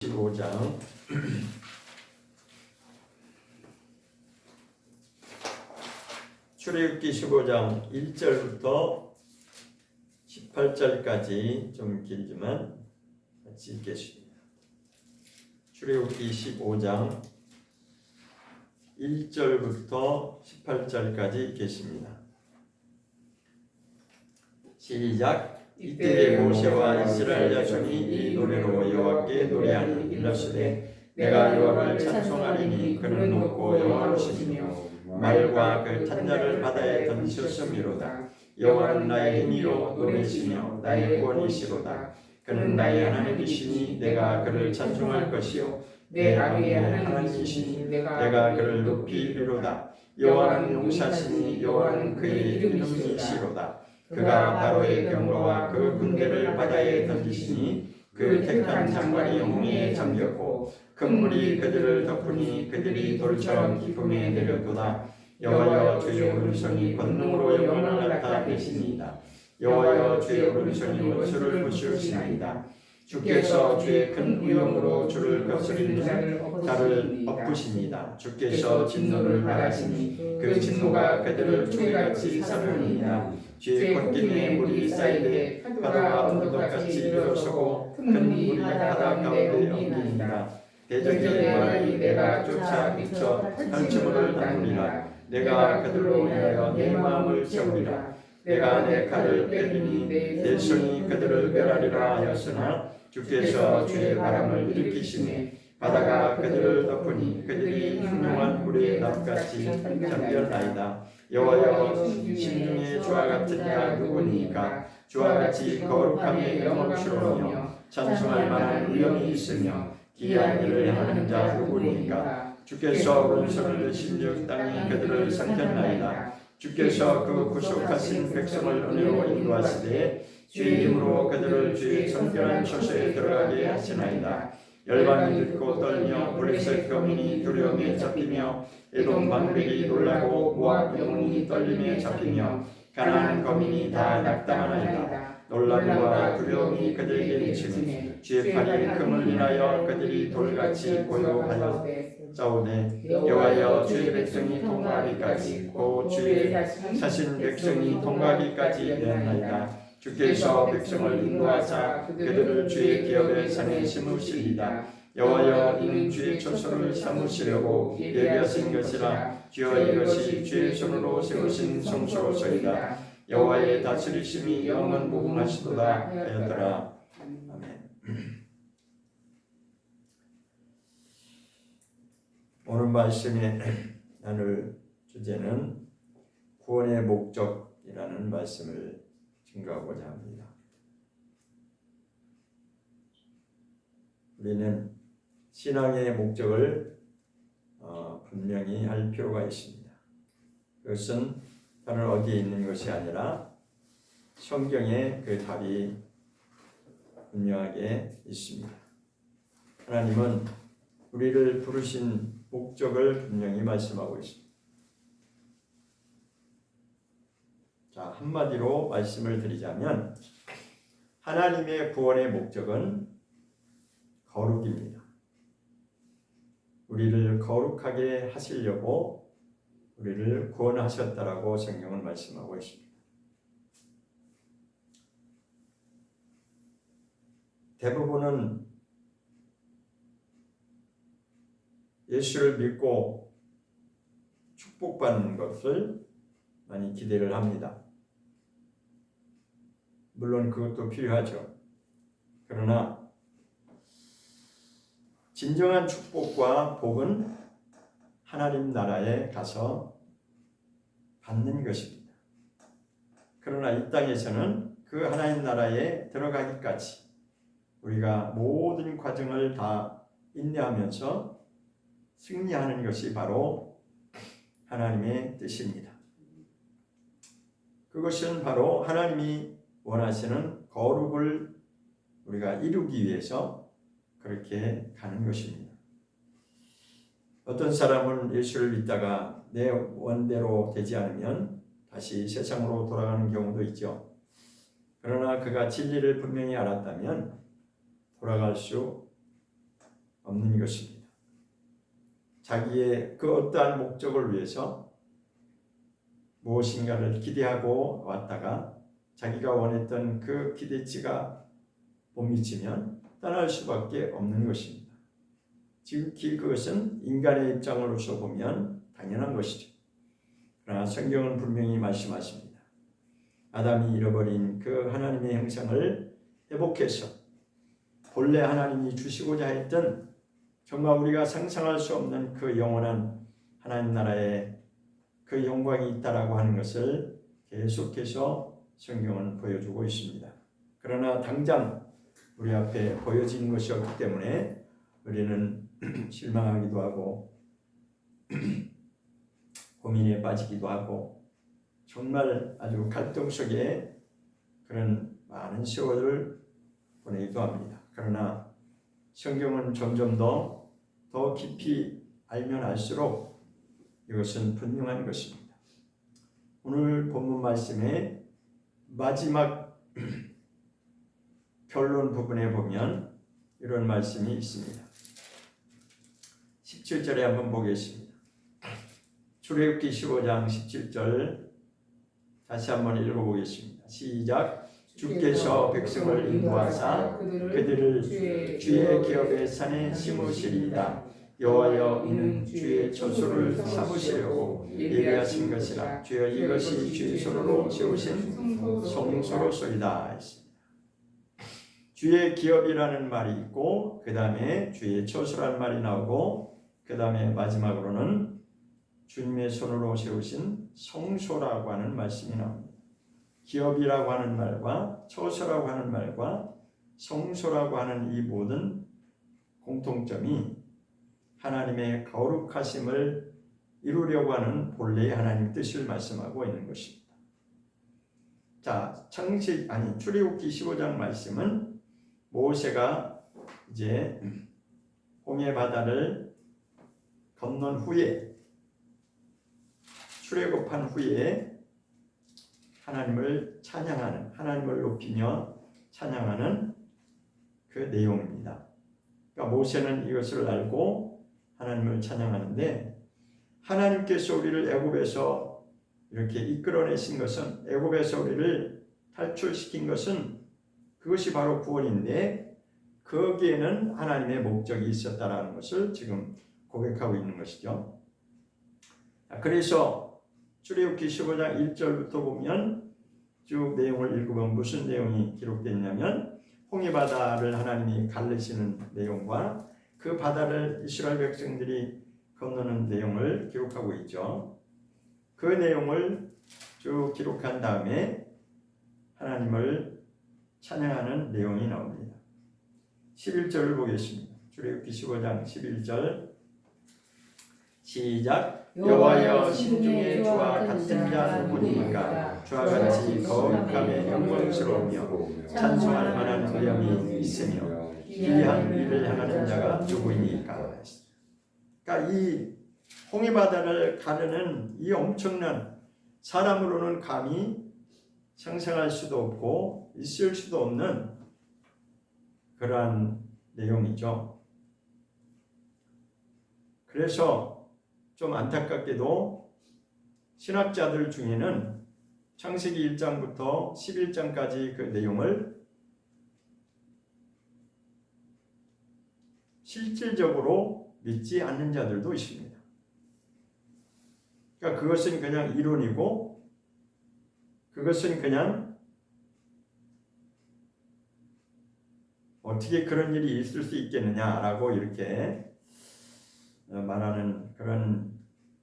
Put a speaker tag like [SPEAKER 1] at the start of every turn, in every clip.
[SPEAKER 1] 15장 출애굽기 15장 1절부터 18절까지 좀 길지만 같이 읽겠습니다. 출애굽기 15장 1절부터 18절까지 읽겠습니다. 시작. 이때 모세와 이스라엘 자손이 이 노래로 여호와께 노래하니 일렀으되 내가 여호와를 찬송하리니 그는 높고 영화로우시며 말과 그 탄자를 바다에 던졌음이로다. 여호와는 나의 힘이요 노래시며 나의 구원이시로다. 그는 나의 하나님이시니 내가 그를 찬송할 것이요 내 아비의 하나님이시니 내가 그를 높이리로다. 여호와는 용사시니 여호와는 그의 이름이시로다. 그가 바로의 병거와 그 군대를 바다에 던지시니 그 택한 장관이 홍해에 잠겼고 큰 물이 그들을 덮으니 그들이 돌처럼 깊음에 내려도다. 여호와여 주의 오른손이 권능으로 영광을 나타내시니이다. 여호와여 주의 오른손이 원수를 부수시나이다. 주께서 주의 큰 의용으로 주를 거스리는 자를 엎으시니이다. 주께서 진노를 바라시니 그 진노가 그들을 조개같이 사르니이다. 주의 콧김에 물이 쌓이되 파도가 언덕같이 일어서고 큰 물이 바다 가운데 엉기니라. 대적의 말이 내가 쫓아 미쳐 한꺼번을 다누리라. 내가 그들로 인하여 내 마음을 채우리라. 내가 내 칼을 빼리니 내 손이 그들을 멸하리라 하였으나 주께서 주의 바람을 일으키시니 바다가 그들을 덮으니 그들이 흉흉한 물의 납같이 잠겼나이다. 여호와여 심중에 주와 같은 자 누구니까? 주와 같이 거룩함에 영광스러우며 찬송할 만한 위엄이 있으며 기이한 일을 하는 자 누구니까? 주께서 오른손을 드신즉 땅이 그들을 삼켰나이다. 주께서 그 구속하신 백성을 은혜로 인도하시되 주의 힘으로 그들을 주의 성결한 처소에 들어가게 하시나이다. 열방이 듣고 떨며 블레셋 거민이 두려움에 잡히며 에돔 방백이 놀라고 모압 영혼이 떨림에 잡히며 가나안 거민이 다 낙담하나이다. 놀람과 두려움이 그들에게 미치니 주의 팔이 금을 인하여 그들이 돌같이 고요하여 싸우되 여호와여 주의 백성이 통과하기까지 곧 주의 사신 백성이 통과하기까지 되었나이다. 주께서 백성을 인도하사 그들을 주의 기업의 산에 심으시리이다. 여호와여 이는 주의 처소를 삼으시려고 예비하신 것이라. 주여 이것이 주의 손으로 세우신 성소로서이다. 여호와의 다스리심이 영원 무궁하시도다 하였더라. 아멘. 오늘 말씀에 나눌 주제는 구원의 목적이라는 말씀을 증거하고자 합니다. 우리는 신앙의 목적을 분명히 할 필요가 있습니다. 그것은 다른 어디에 있는 것이 아니라 성경에 그 답이 분명하게 있습니다. 하나님은 우리를 부르신 목적을 분명히 말씀하고 있습니다. 자, 한마디로 말씀을 드리자면 하나님의 구원의 목적은 거룩입니다. 우리를 거룩하게 하시려고 우리를 구원하셨다라고 성경은 말씀하고 있습니다. 대부분은 예수를 믿고 축복받는 것을 많이 기대를 합니다. 물론 그것도 필요하죠. 그러나 진정한 축복과 복은 하나님 나라에 가서 받는 것입니다. 그러나 이 땅에서는 그 하나님 나라에 들어가기까지 우리가 모든 과정을 다 인내하면서 승리하는 것이 바로 하나님의 뜻입니다. 그것은 바로 하나님이 원하시는 거룩을 우리가 이루기 위해서 그렇게 가는 것입니다. 어떤 사람은 예수를 믿다가 내 원대로 되지 않으면 다시 세상으로 돌아가는 경우도 있죠. 그러나 그가 진리를 분명히 알았다면 돌아갈 수 없는 것입니다. 자기의 그 어떠한 목적을 위해서 무엇인가를 기대하고 왔다가 자기가 원했던 그 기대치가 못 미치면 떠날 수밖에 없는 것입니다. 지극히 그것은 인간의 입장으로서 보면 당연한 것이죠. 그러나 성경은 분명히 말씀하십니다. 아담이 잃어버린 그 하나님의 형상을 회복해서 본래 하나님이 주시고자 했던 정말 우리가 상상할 수 없는 그 영원한 하나님 나라의 그 영광이 있다라고 하는 것을 계속해서 성경은 보여주고 있습니다. 그러나 당장 우리 앞에 보여지는 것이 없기 때문에 우리는 실망하기도 하고 고민에 빠지기도 하고 정말 아주 갈등 속에 그런 많은 세월을 보내기도 합니다. 그러나 성경은 점점 더 깊이 알면 알수록 이것은 분명한 것입니다. 오늘 본문 말씀의 마지막 결론 부분에 보면 이런 말씀이 있습니다. 17절에 한번 보겠습니다. 출애굽기 15장 17절 다시 한번 읽어보겠습니다. 시작. 주께서 백성을 인도하사 그들을 주의 기업의 산에 심으시리이다. 여호와여 이는 주의 처소를 삼으시려고 예비하신 것이라. 주여 이것이 주의 손으로 세우신 성소로소이다 했습니다. 주의 기업이라는 말이 있고 그 다음에 주의 처소라는 말이 나오고 그 다음에 마지막으로는 주님의 손으로 세우신 성소라고 하는 말씀이 나옵니다. 기업이라고 하는 말과 처소라고 하는 말과 성소라고 하는 이 모든 공통점이 하나님의 거룩하심을 이루려고 하는 본래의 하나님 뜻을 말씀하고 있는 것입니다. 자, 출애굽기 15장 말씀은 모세가 이제 홍해 바다를 건넌 후에 출애굽한 후에 하나님을 찬양하는, 하나님을 높이며 찬양하는 그 내용입니다. 그러니까 모세는 이것을 알고 하나님을 찬양하는데 하나님께서 우리를 애굽에서 이렇게 이끌어내신 것은, 애굽에서 우리를 탈출시킨 것은 그것이 바로 구원인데 거기에는 하나님의 목적이 있었다라는 것을 지금 고백하고 있는 것이죠. 그래서 출애굽기 15장 1절부터 보면 쭉 내용을 읽으면 무슨 내용이 기록됐냐면 홍해 바다를 하나님이 가르치는 내용과 그 바다를 이스라엘 백성들이 건너는 내용을 기록하고 있죠. 그 내용을 쭉 기록한 다음에 하나님을 찬양하는 내용이 나옵니다. 11절을 보겠습니다. 출애굽기 15장 11절 시작. 여호와여 신중에 주와 같은 자 누구니까? 주와 같이 거룩함에 영광스러우며 찬송할 만한 위엄이 있으며 기이한 일을 행하는 자가 누구이니까? 그러니까 이 홍해 바다를 가르는 이 엄청난, 사람으로는 감히 상상할 수도 없고 있을 수도 없는 그러한 내용이죠. 그래서 좀 안타깝게도 신학자들 중에는 창세기 1장부터 11장까지 그 내용을 실질적으로 믿지 않는 자들도 있습니다. 그러니까 그것은 그냥 이론이고 그것은 그냥 어떻게 그런 일이 있을 수 있겠느냐라고 이렇게 말하는 그런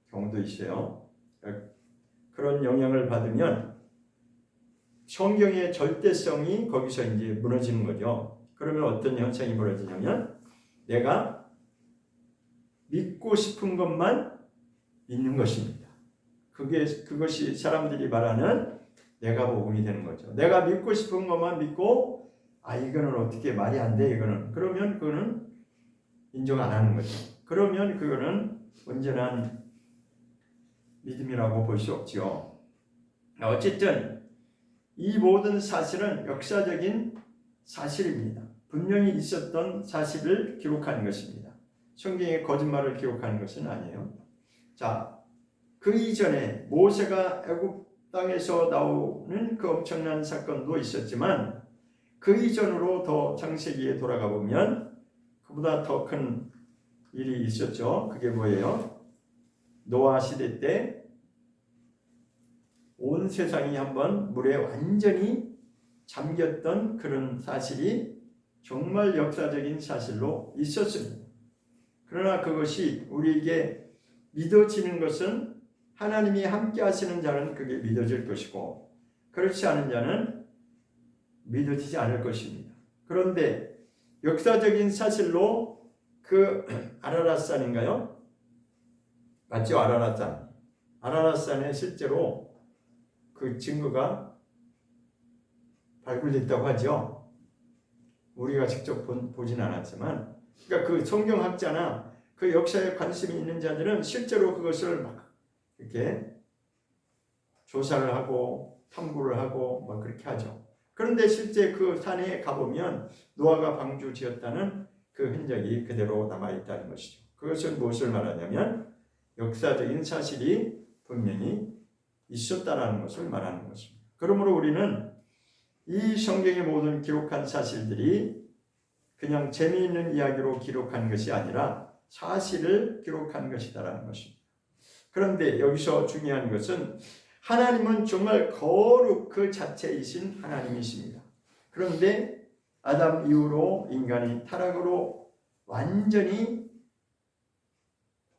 [SPEAKER 1] 경우도 있어요. 그런 영향을 받으면 성경의 절대성이 거기서 이제 무너지는 거죠. 그러면 어떤 현상이 벌어지냐면 내가 믿고 싶은 것만 믿는 것입니다. 그것이 사람들이 말하는 내가 복음이 되는 거죠. 내가 믿고 싶은 것만 믿고 이거는 어떻게 말이 안 돼 이거는. 그러면 그거는 인정 안 하는 거죠. 그러면 그거는 온전한 믿음이라고 볼 수 없죠. 어쨌든 이 모든 사실은 역사적인 사실입니다. 분명히 있었던 사실을 기록하는 것입니다. 성경에 거짓말을 기록하는 것은 아니에요. 자, 그 이전에 모세가 애굽 땅에서 나오는 그 엄청난 사건도 있었지만 그 이전으로 더 창세기에 돌아가 보면 그보다 더 큰 일이 있었죠. 그게 뭐예요? 노아 시대 때 온 세상이 한번 물에 완전히 잠겼던 그런 사실이 정말 역사적인 사실로 있었습니다. 그러나 그것이 우리에게 믿어지는 것은 하나님이 함께 하시는 자는 그게 믿어질 것이고 그렇지 않은 자는 믿어지지 않을 것입니다. 그런데 역사적인 사실로 그 아라랏산인가요? 맞죠? 아라랏산. 아라랏산에 실제로 그 증거가 발굴됐다고 하죠. 우리가 직접 보진 않았지만, 그러니까 그 성경학자나 그 역사에 관심이 있는 자들은 실제로 그것을 막 이렇게 조사를 하고 탐구를 하고 막 그렇게 하죠. 그런데 실제 그 산에 가보면 노아가 방주 지었다는 그 흔적이 그대로 남아있다는 것이죠. 그것은 무엇을 말하냐면 역사적인 사실이 분명히 있었다라는 것을 말하는 것입니다. 그러므로 우리는 이 성경의 모든 기록한 사실들이 그냥 재미있는 이야기로 기록한 것이 아니라 사실을 기록한 것이다라는 것입니다. 그런데 여기서 중요한 것은 하나님은 정말 거룩 그 자체이신 하나님이십니다. 그런데 아담 이후로 인간이 타락으로 완전히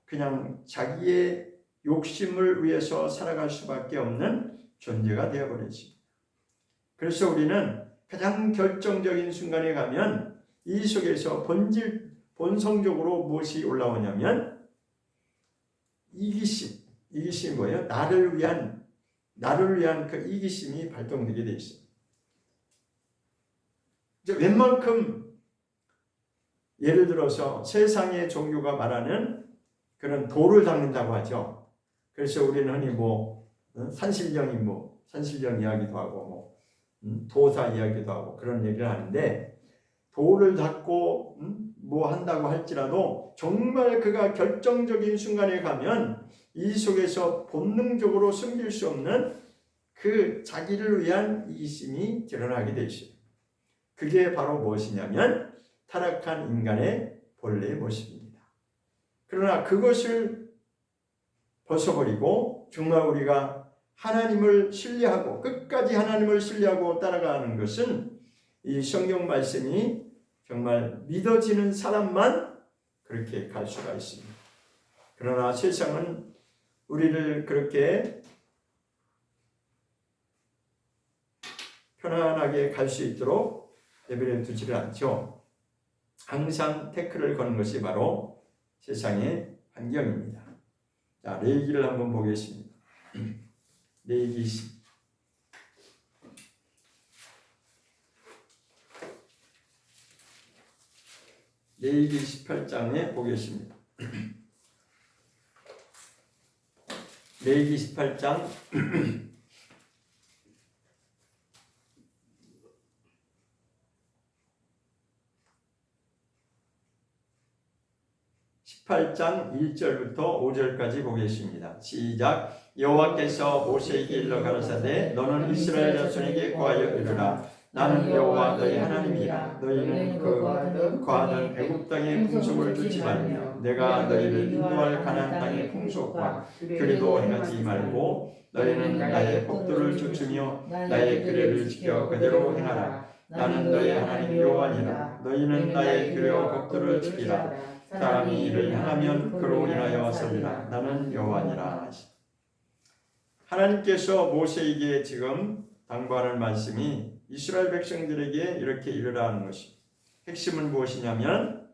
[SPEAKER 1] 그냥 자기의 욕심을 위해서 살아갈 수밖에 없는 존재가 되어버렸습니다. 그래서 우리는 가장 결정적인 순간에 가면 이 속에서 본성적으로 무엇이 올라오냐면 이기심. 이기심이 뭐예요? 나를 위한 그 이기심이 발동되게 되어 있습니다. 이제 웬만큼 예를 들어서 세상의 종교가 말하는 그런 도를 닦는다고 하죠. 그래서 우리는 흔히 산신령 이야기도 하고 도사 이야기도 하고 그런 얘기를 하는데 도를 닦고 뭐 한다고 할지라도 정말 그가 결정적인 순간에 가면 이 속에서 본능적으로 숨길 수 없는 그 자기를 위한 이기심이 드러나게 되어 있어요. 그게 바로 무엇이냐면 타락한 인간의 본래의 모습입니다. 그러나 그것을 벗어버리고 정말 우리가 하나님을 신뢰하고 끝까지 하나님을 신뢰하고 따라가는 것은 이 성경 말씀이 정말 믿어지는 사람만 그렇게 갈 수가 있습니다. 그러나 세상은 우리를 그렇게 편안하게 갈 수 있도록 내버려 두지를 않죠. 항상 태클을 거는 것이 바로 세상의 환경입니다. 자, 레위기를 한번 보겠습니다. 레위기 18장에 보겠습니다. 레위기 18장 18장 1절부터 5절까지 보겠습니다. 시작. 여호와께서 모세에게 일러 가라사대 너는 이스라엘 자손에게 고하여 이르라. 나는 여호와 너희 하나님이라. 너희는 거하던 애굽 땅의 풍속을 두지 말며 내가 너희를 인도할 가나안 땅의 풍속과 규례도 행하지 말고 너희는 나의 법도를 좇으며 나의 규례를 지켜 그대로 행하라. 나는 너희 하나님 여호와니라. 너희는 나의 규례와 법도를 지키라. 사람이 이를 행하면 그로 인하여 살리라. 나는 여호와니라. 하나님께서 모세에게 지금 당부하는 말씀이 이스라엘 백성들에게 이렇게 이르라는 것입니다. 핵심은 무엇이냐면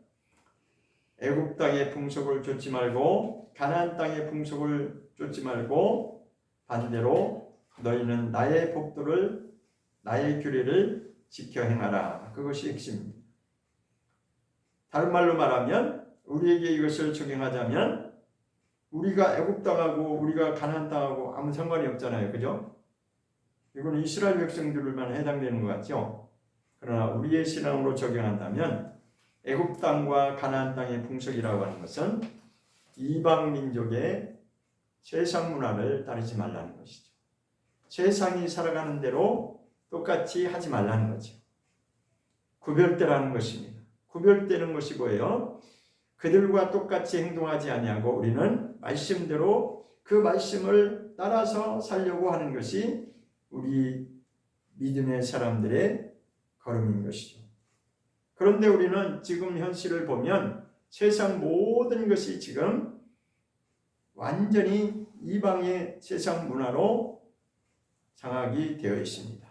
[SPEAKER 1] 애굽 땅의 풍속을 좇지 말고 가나안 땅의 풍속을 좇지 말고 반대로 너희는 나의 법도를 나의 규례를 지켜 행하라. 그것이 핵심입니다. 다른 말로 말하면 우리에게 이것을 적용하자면 우리가 애굽 땅하고 우리가 가나안 땅하고 아무 상관이 없잖아요. 그죠? 이거는 이스라엘 백성들만 해당되는 것 같죠? 그러나 우리의 신앙으로 적용한다면 애굽 땅과 가나안 땅의 풍속이라고 하는 것은 이방 민족의 세상 문화를 따르지 말라는 것이죠. 세상이 살아가는 대로 똑같이 하지 말라는 거죠. 구별되라는 것입니다. 구별되는 것이 뭐예요? 그들과 똑같이 행동하지 아니하고 우리는 말씀대로 그 말씀을 따라서 살려고 하는 것이 우리 믿음의 사람들의 걸음인 것이죠. 그런데 우리는 지금 현실을 보면 세상 모든 것이 지금 완전히 이방의 세상 문화로 장악이 되어 있습니다.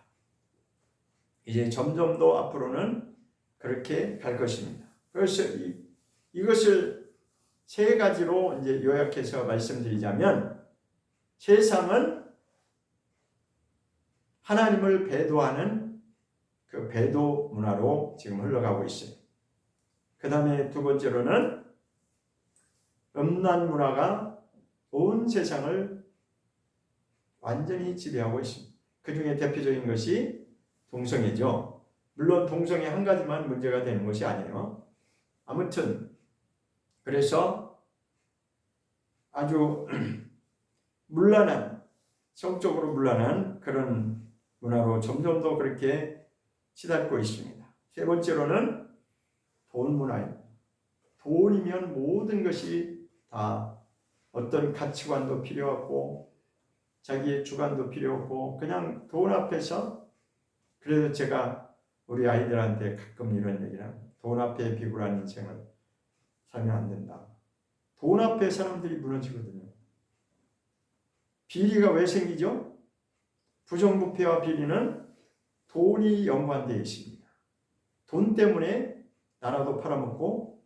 [SPEAKER 1] 이제 점점 더 앞으로는 그렇게 갈 것입니다. 그래서 이것을 세 가지로 이제 요약해서 말씀드리자면, 세상은 하나님을 배도하는 그 배도 문화로 지금 흘러가고 있어요. 그 다음에 두 번째로는 음란 문화가 온 세상을 완전히 지배하고 있습니다. 그 중에 대표적인 것이 동성애죠. 물론 동성애 한 가지만 문제가 되는 것이 아니에요. 아무튼 그래서 아주 문란한, 성적으로 문란한 그런 문화로 점점 더 그렇게 치닫고 있습니다. 세 번째로는 돈 문화입니다. 돈이면 모든 것이 다, 어떤 가치관도 필요 없고 자기의 주관도 필요 없고 그냥 돈 앞에서, 그래서 제가 우리 아이들한테 가끔 이런 얘기를 합니다. 돈 앞에 비굴한 인생을 살면 안 된다. 돈 앞에 사람들이 무너지거든요. 비리가 왜 생기죠? 부정부패와 비리는 돈이 연관되어 있습니다. 돈 때문에 나라도 팔아먹고,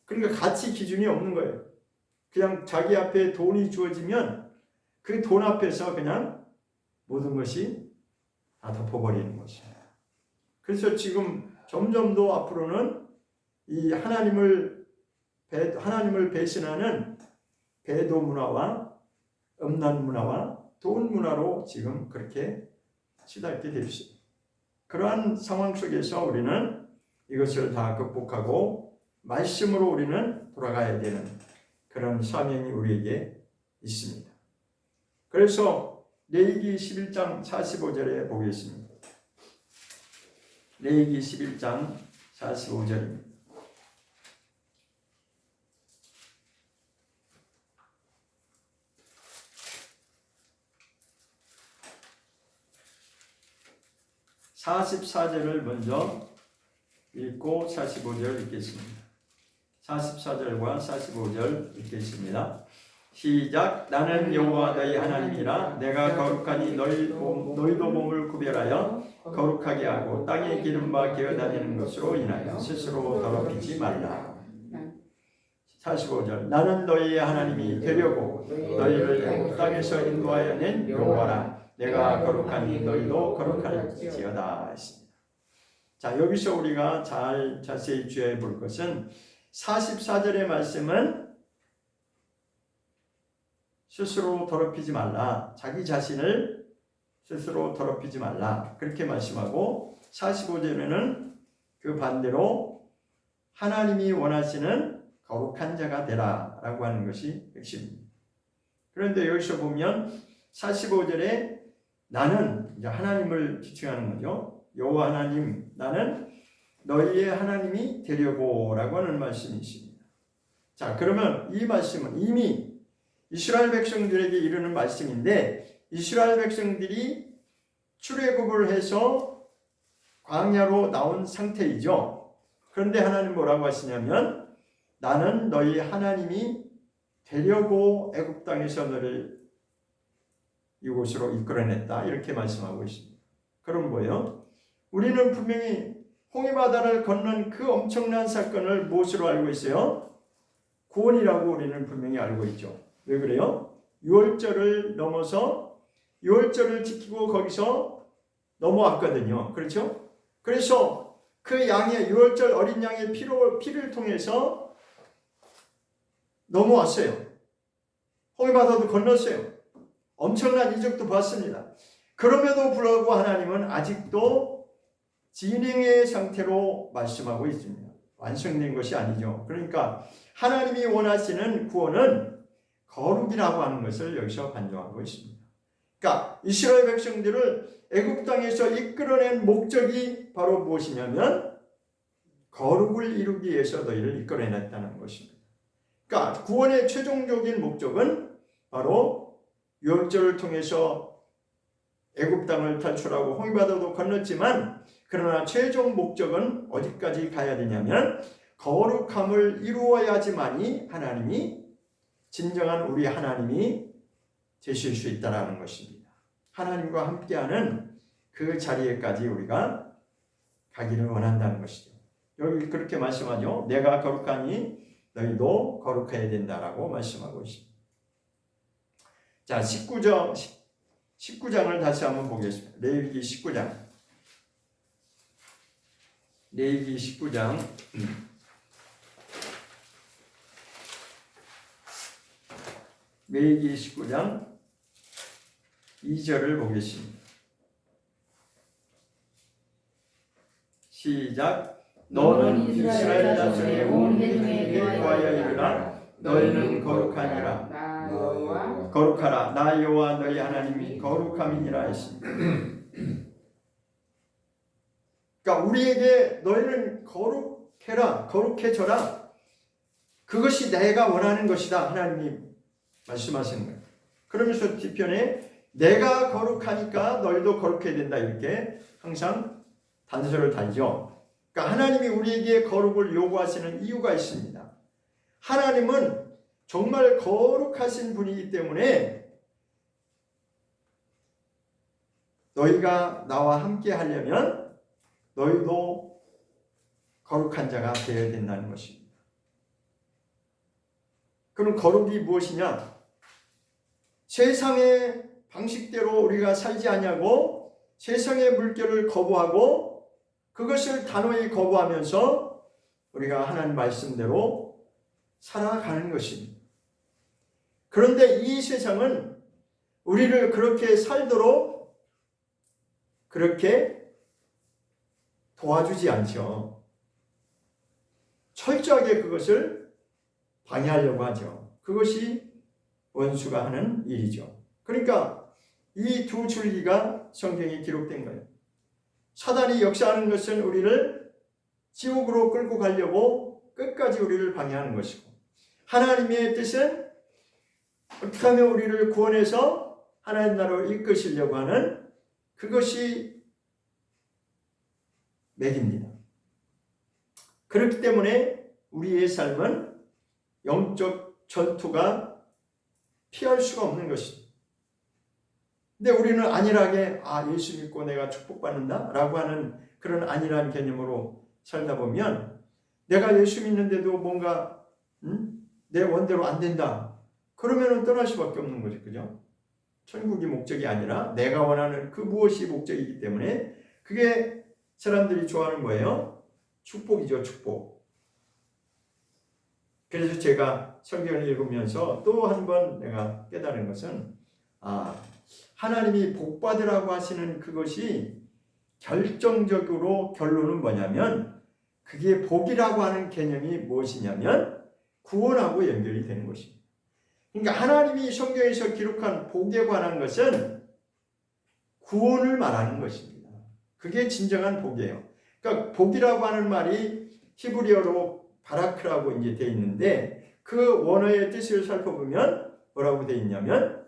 [SPEAKER 1] 그러니까 가치 기준이 없는 거예요. 그냥 자기 앞에 돈이 주어지면 그 돈 앞에서 그냥 모든 것이 다 덮어버리는 것이에요. 그래서 지금 점점 더 앞으로는 이 하나님을 배신하는 배도 문화와 음란 문화와 돈 문화로 지금 그렇게 치닫게 되어 있습니다. 그러한 상황 속에서 우리는 이것을 다 극복하고 말씀으로 우리는 돌아가야 되는 그런 사명이 우리에게 있습니다. 그래서 레위기 11장 45절에 보겠습니다. 레위기 11장 45절입니다. (44절을) 먼저 읽고 45절 읽겠습니다. 44절과 45절 읽겠습니다. 시작. 나는 여호와 너희 하나님이라. 내가 거룩하니 너희도 몸을 구별하여 거룩하게 하고 땅에 기름바 기어다니는 것으로 인하여 스스로 더럽히지 말라. 45절. 나는 너희의 하나님이 되려고 너희를 애굽 땅에서 인도하여 낸 여호와라. 내가 거룩하니 너희도 거룩할지어다 했습니다. 자, 여기서 우리가 자세히 주의해 볼 것은 44절의 말씀은 스스로 더럽히지 말라. 자기 자신을 스스로 더럽히지 말라. 그렇게 말씀하고, 45절에는 그 반대로 하나님이 원하시는 거룩한 자가 되라 라고 하는 것이 핵심입니다. 그런데 여기서 보면 45절에 나는, 이제 하나님을 지칭하는 거죠. 여호와 하나님, 나는 너희의 하나님이 되려고 라고 하는 말씀이 있습니다. 자, 그러면 이 말씀은 이미 이스라엘 백성들에게 이르는 말씀인데, 이스라엘 백성들이 출애굽을 해서 광야로 나온 상태이죠. 그런데 하나님 뭐라고 하시냐면, 나는 너희 하나님이 되려고 애굽 땅에서 너를 이곳으로 이끌어냈다, 이렇게 말씀하고 있습니다. 그럼 뭐예요? 우리는 분명히 홍해바다를 건넌 그 엄청난 사건을 무엇으로 알고 있어요? 구원이라고 우리는 분명히 알고 있죠. 왜 그래요? 유월절을 넘어서 유월절을 지키고 거기서 넘어왔거든요. 그렇죠? 그래서 그 양의 유월절 어린 양의 피를 통해서 넘어왔어요. 홍해바다도 건넜어요. 엄청난 이적도 봤습니다. 그럼에도 불구하고 하나님은 아직도 진행의 상태로 말씀하고 있습니다. 완성된 것이 아니죠. 그러니까 하나님이 원하시는 구원은 거룩이라고 하는 것을 여기서 반증하고 있습니다. 그러니까 이스라엘 백성들을 애굽 땅에서 이끌어낸 목적이 바로 무엇이냐면 거룩을 이루기 위해서 너희를 이끌어냈다는 것입니다. 그러니까 구원의 최종적인 목적은 바로 유월절을 통해서 애굽 땅을 탈출하고 홍해바다도 건넜지만 그러나 최종 목적은 어디까지 가야 되냐면 거룩함을 이루어야지만이 하나님이 진정한 우리 하나님이 되실 수 있다는 것입니다. 하나님과 함께하는 그 자리에까지 우리가 가기를 원한다는 것이죠. 여기 그렇게 말씀하죠. 내가 거룩하니 너희도 거룩해야 된다라고 말씀하고 있습니다. 자, 19장을 다시 한번 보겠습니다. 레위기 19장. 레위기 19장. 레위기 19장 2절을 보겠습니다. 시작. 너는 이스라엘 자손의 온 회중에게 구하여 이르라. 너희는 거룩하니라. 거룩하라. 나 여호와 너희 하나님이 거룩함이니라 했습니다. 그러니까 우리에게 너희는 거룩해라, 거룩해져라. 그것이 내가 원하는 것이다. 하나님이 말씀하시는 거예요. 그러면서 뒤편에 내가 거룩하니까 너희도 거룩해야 된다. 이렇게 항상 단서를 달죠. 그러니까 하나님이 우리에게 거룩을 요구하시는 이유가 있습니다. 하나님은 정말 거룩하신 분이기 때문에 너희가 나와 함께 하려면 너희도 거룩한 자가 되어야 된다는 것입니다. 그럼 거룩이 무엇이냐? 세상의 방식대로 우리가 살지 아니하고 세상의 물결을 거부하고 그것을 단호히 거부하면서 우리가 하나님 말씀대로 살아가는 것입니다. 그런데 이 세상은 우리를 그렇게 살도록 그렇게 도와주지 않죠. 철저하게 그것을 방해하려고 하죠. 그것이 원수가 하는 일이죠. 그러니까 이 두 줄기가 성경에 기록된 거예요. 사단이 역사하는 것은 우리를 지옥으로 끌고 가려고 끝까지 우리를 방해하는 것이고, 하나님의 뜻은 어떻게 하면 우리를 구원해서 하나님 나라로 이끄시려고 하는 그것이 맥입니다. 그렇기 때문에 우리의 삶은 영적 전투가 피할 수가 없는 것입니다. 근데 우리는 안일하게 예수 믿고 내가 축복받는다 라고 하는 그런 안일한 개념으로 살다 보면 내가 예수 믿는데도 뭔가 내 원대로 안 된다. 그러면 떠날 수밖에 없는 거죠. 그죠? 천국이 목적이 아니라 내가 원하는 그 무엇이 목적이기 때문에 그게 사람들이 좋아하는 거예요. 축복이죠. 축복. 그래서 제가 성경을 읽으면서 또 한 번 내가 깨달은 것은 하나님이 복받으라고 하시는 그것이 결정적으로 결론은 뭐냐면 그게 복이라고 하는 개념이 무엇이냐면 구원하고 연결이 되는 것입니다. 그러니까 하나님이 성경에서 기록한 복에 관한 것은 구원을 말하는 것입니다. 그게 진정한 복이에요. 그러니까 복이라고 하는 말이 히브리어로 바라크라고 이제 되어 있는데 그 원어의 뜻을 살펴보면 뭐라고 되어 있냐면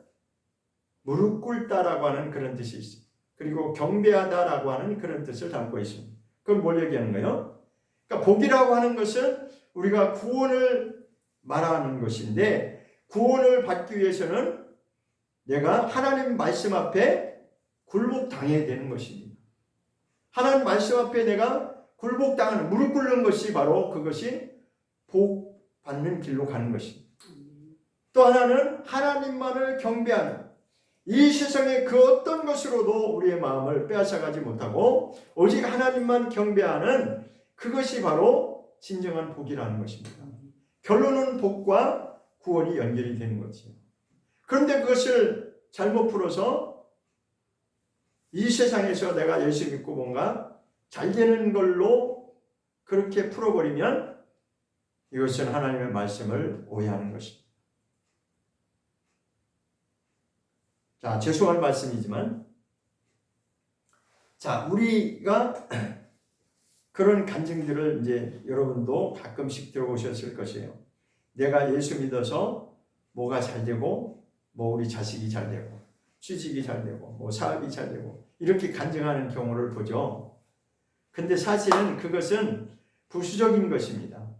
[SPEAKER 1] 무릎 꿇다라고 하는 그런 뜻이 있어요. 그리고 경배하다라고 하는 그런 뜻을 담고 있습니다. 그건 뭘 얘기하는 거예요? 그러니까 복이라고 하는 것은 우리가 구원을 말하는 것인데 구원을 받기 위해서는 내가 하나님 말씀 앞에 굴복당해야 되는 것입니다. 하나님 말씀 앞에 내가 굴복당하는, 무릎 꿇는 것이 바로 그것이 복 받는 길로 가는 것입니다. 또 하나는 하나님만을 경배하는, 이 세상의 그 어떤 것으로도 우리의 마음을 빼앗아가지 못하고 오직 하나님만 경배하는 그것이 바로 진정한 복이라는 것입니다. 결론은 복과 구원이 연결이 되는 거죠. 그런데 그것을 잘못 풀어서 이 세상에서 내가 예수 믿고 뭔가 잘 되는 걸로 그렇게 풀어버리면 이것은 하나님의 말씀을 오해하는 것입니다. 자, 죄송한 말씀이지만, 자, 우리가 그런 간증들을 이제 여러분도 가끔씩 들어보셨을 것이에요. 내가 예수 믿어서 뭐가 잘 되고, 뭐 우리 자식이 잘 되고, 취직이 잘 되고, 뭐 사업이 잘 되고, 이렇게 간증하는 경우를 보죠. 근데 사실은 그것은 부수적인 것입니다.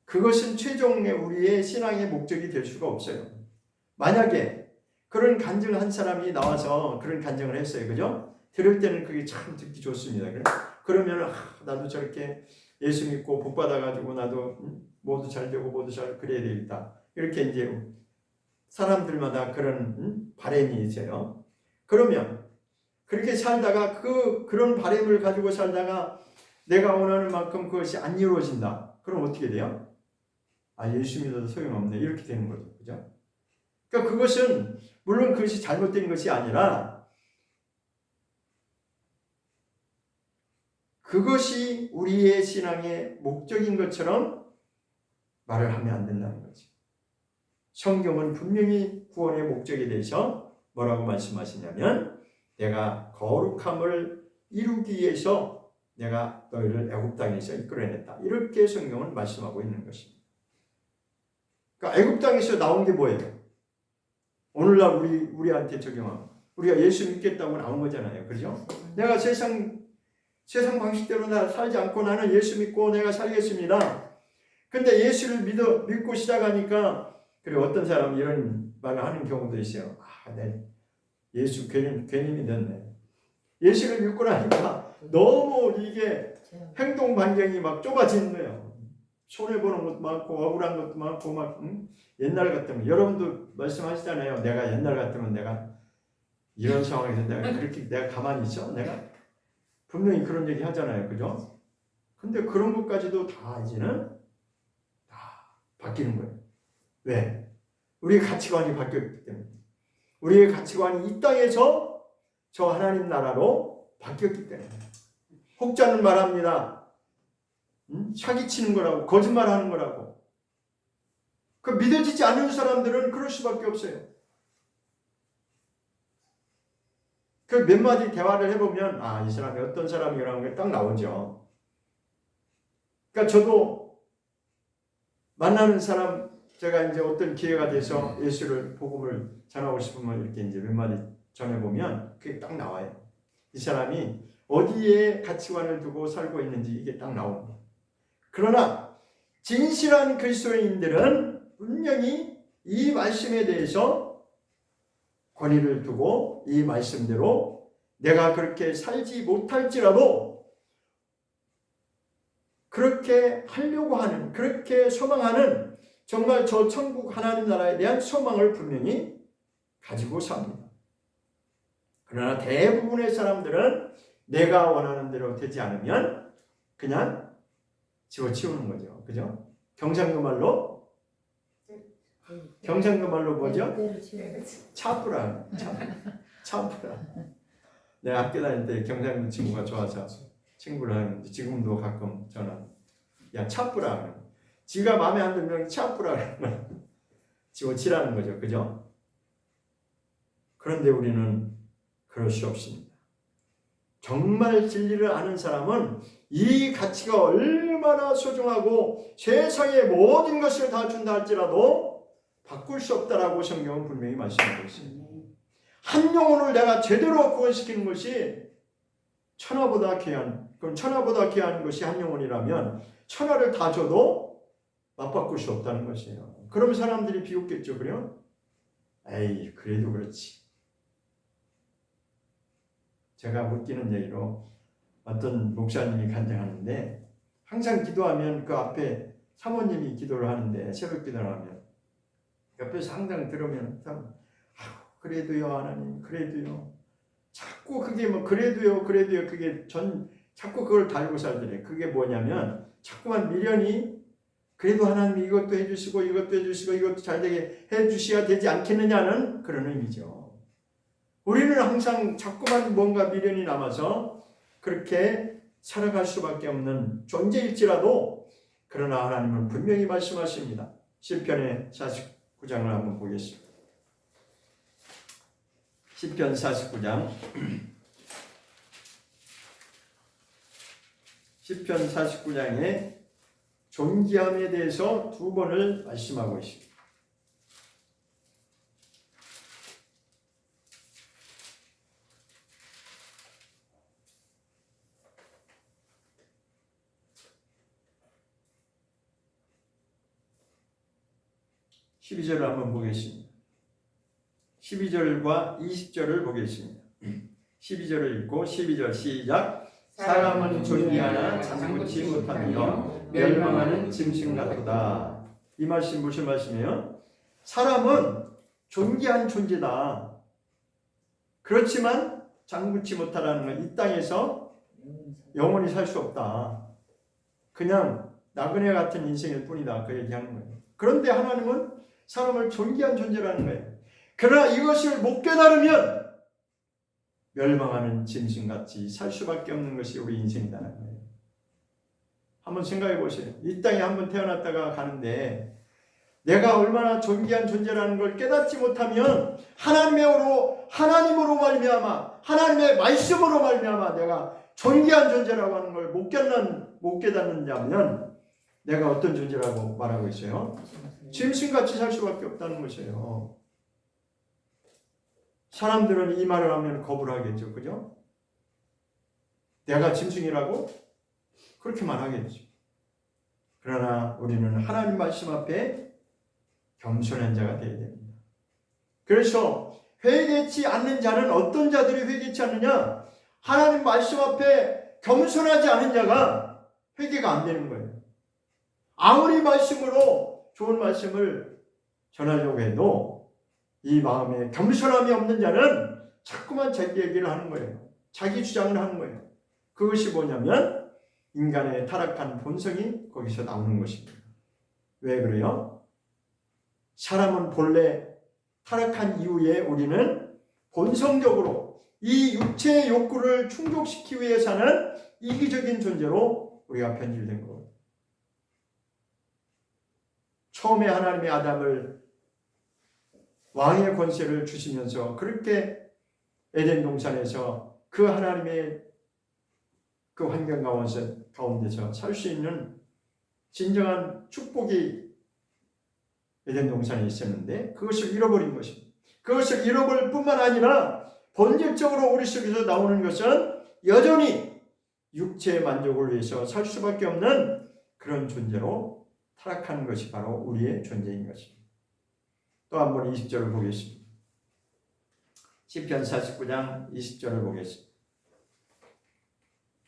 [SPEAKER 1] 그것은 최종의 우리의 신앙의 목적이 될 수가 없어요. 만약에 그런 간증을 한 사람이 나와서 그런 간증을 했어요. 그죠? 들을 때는 그게 참 듣기 좋습니다. 그러면 나도 저렇게 예수 믿고 복 받아가지고 나도 모두 잘 되고 모두 잘 그래야 되겠다. 이렇게 이제 사람들마다 그런 바람이 있어요. 그러면 그렇게 살다가 그런 바람을 가지고 살다가 내가 원하는 만큼 그것이 안 이루어진다. 그럼 어떻게 돼요? 아, 예수 믿어도 소용없네. 이렇게 되는 거죠. 그죠? 그러니까 그것은 물론 그것이 잘못된 것이 아니라 그것이 우리의 신앙의 목적인 것처럼 말을 하면 안 된다는 거지. 성경은 분명히 구원의 목적에 대해서 뭐라고 말씀하시냐면 내가 거룩함을 이루기 위해서 내가 너희를 애굽 땅에서 이끌어냈다. 이렇게 성경은 말씀하고 있는 것입니다. 그러니까 애굽 땅에서 나온 게 뭐예요? 오늘날 우리한테 적용하면 우리가 예수 믿겠다고 나온 거잖아요. 그죠? 내가 세상 방식대로 나 살지 않고 나는 예수 믿고 내가 살겠습니다. 근데 예수를 믿고 시작하니까 그리고 어떤 사람은 이런 말을 하는 경우도 있어요. 내 예수 괜히 믿었네. 예수를 믿고 나니까 너무 이게 행동 반경이 막 좁아지는 거예요. 손해보는 것도 많고 억울한 것도 많고 막 옛날 같으면 여러분도 말씀하시잖아요. 내가 옛날 같으면 내가 이런 상황에서 내가 가만히 있어? 내가 분명히 그런 얘기 하잖아요. 그죠? 근데 그런 것까지도 다 이제는 다 바뀌는 거예요. 왜? 우리의 가치관이 바뀌었기 때문에. 우리의 가치관이 이 땅에서 저 하나님 나라로 바뀌었기 때문에. 혹자는 말합니다. 사기치는 거라고, 거짓말하는 거라고. 그 믿어지지 않는 사람들은 그럴 수밖에 없어요. 그 몇 마디 대화를 해보면 이 사람이 어떤 사람이라는 게 딱 나오죠. 그러니까 저도 만나는 사람 제가 이제 어떤 기회가 돼서 예수를 복음을 전하고 싶으면 이렇게 이제 몇 마디 전해보면 그게 딱 나와요. 이 사람이 어디에 가치관을 두고 살고 있는지 이게 딱 나옵니다. 그러나 진실한 그리스도인들은 분명히 이 말씀에 대해서 권위를 두고 이 말씀대로 내가 그렇게 살지 못할지라도 그렇게 하려고 하는, 그렇게 소망하는 정말 저 천국 하나님 나라에 대한 소망을 분명히 가지고 삽니다. 그러나 대부분의 사람들은 내가 원하는 대로 되지 않으면 그냥 집어치우는 거죠. 그죠? 경상도 말로 뭐죠? 차프라. 내가 학교 다닐 때 경상도 친구가 좋아서 친구를 하는데 지금도 가끔 전화. 야, 차프라. 지가 마음에 안 들면 차프라. 집어치라는 거죠. 그죠? 그런데 우리는 그럴 수 없습니다. 정말 진리를 아는 사람은 이 가치가 얼마나 소중하고 세상의 모든 것을 다 준다 할지라도 바꿀 수 없다라고 성경은 분명히 말씀하고 있습니다. 한 영혼을 내가 제대로 구원시키는 것이 천하보다 귀한, 그럼 천하보다 귀한 것이 한 영혼이라면 천하를 다 줘도 맞바꿀 수 없다는 것이에요. 그러면 사람들이 비웃겠죠. 그래요? 에이, 그래도 그렇지. 제가 웃기는 얘기로 어떤 목사님이 간증하는데 항상 기도하면 그 앞에 사모님이 기도를 하는데 새벽 기도를 하면 옆에서 항상 들으면 그래도요 하나님 그래도요 자꾸 그게 뭐 그래도요 그게 자꾸 그걸 달고 살더래. 그게 뭐냐면 자꾸만 미련이 그래도 하나님 이것도 해주시고 이것도 해주시고 이것도 잘되게 해주셔야 되지 않겠느냐는 그런 의미죠. 우리는 항상 자꾸만 뭔가 미련이 남아서 그렇게 살아갈 수밖에 없는 존재일지라도 그러나 하나님은 분명히 말씀하십니다. 시편의 49장을 한번 보겠습니다. 시편 49장 시편 49장에 존귀함에 대해서 두 번을 말씀하고 있습니다. (12절을) 한번 보겠습니다. 12절과 20절을 보겠습니다. 12절을 읽고 12절 시작. 사람은 존귀하나 장구치 못하며 멸망하는 짐승 같도다. 이 말씀 무슨 말씀이에요? 사람은 존귀한 존재다. 그렇지만 장구치 못하라는 건 이 땅에서 영원히 살 수 없다. 그냥 나그네 같은 인생일 뿐이다. 그 얘기하는 거예요. 그런데 하나님은 사람을 존귀한 존재라는 거예요. 그러나 이것을 못 깨달으면 멸망하는 짐승같이 살 수밖에 없는 것이 우리 인생이라는 거예요. 한번 생각해 보세요. 이 땅에 한번 태어났다가 가는데 내가 얼마나 존귀한 존재라는 걸 깨닫지 못하면 하나님으로 말미암아 하나님의 말씀으로 말미암아 내가 존귀한 존재라고 하는 걸 못 깨닫는다면 내가 어떤 존재라고 말하고 있어요? 짐승같이 살 수밖에 없다는 것이에요. 사람들은 이 말을 하면 거부를 하겠죠. 그죠? 내가 짐승이라고? 그렇게만 하겠죠. 그러나 우리는 하나님 말씀 앞에 겸손한 자가 되어야 됩니다. 그래서 회개치 않는 자는 어떤 자들이 회개치 않느냐? 하나님 말씀 앞에 겸손하지 않은 자가 회개가 안 되는 거예요. 아무리 말씀으로 좋은 말씀을 전하려고 해도 이 마음에 겸손함이 없는 자는 자꾸만 자기 얘기를 하는 거예요. 자기 주장을 하는 거예요. 그것이 뭐냐면 인간의 타락한 본성이 거기서 나오는 것입니다. 왜 그래요? 사람은 본래 타락한 이후에 우리는 본성적으로 이 육체의 욕구를 충족시키기 위해 사는 이기적인 존재로 우리가 변질된 거예요. 처음에 하나님의 아담을 왕의 권세를 주시면서 그렇게 에덴 동산에서 그 하나님의 그 환경 가운데서 살 수 있는 진정한 축복이 에덴 동산에 있었는데 그것을 잃어버린 것입니다. 그것을 잃어버릴 뿐만 아니라 본질적으로 우리 속에서 나오는 것은 여전히 육체의 만족을 위해서 살 수밖에 없는 그런 존재로 타락하는 것이 바로 우리의 존재인 것입니다. 또 한 번 20절을 보겠습니다. 시편 49장 20절을 보겠습니다.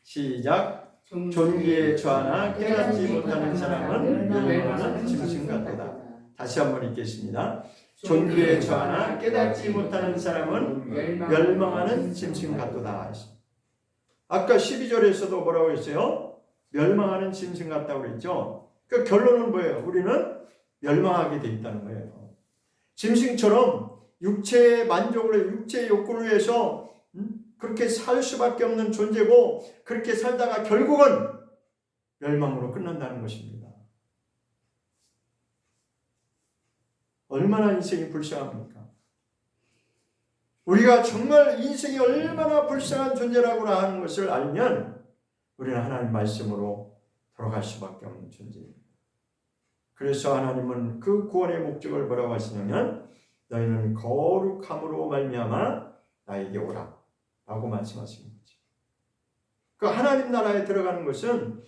[SPEAKER 1] 시작. 존귀에 처하나 깨닫지 못하는 사람은 멸망하는 짐승 같도다. 다시 한 번 읽겠습니다. 존귀에 처하나 깨닫지 못하는 사람은 멸망하는 짐승 같도다. 아까 12절에서도 뭐라고 했어요? 멸망하는 짐승 같다고 그랬죠. 그 결론은 뭐예요? 우리는 멸망하게 돼 있다는 거예요. 짐승처럼 육체의 만족을 육체의 욕구를 위해서 그렇게 살 수밖에 없는 존재고 그렇게 살다가 결국은 멸망으로 끝난다는 것입니다. 얼마나 인생이 불쌍합니까? 우리가 정말 인생이 얼마나 불쌍한 존재라고 하는 것을 알면 우리는 하나님 말씀으로 돌아갈 수밖에 없는 존재입니다. 그래서 하나님은 그 구원의 목적을 뭐라고 하시냐면 너희는 거룩함으로 말미암아 나에게 오라 라고 말씀하시는 거죠. 그 하나님 나라에 들어가는 것은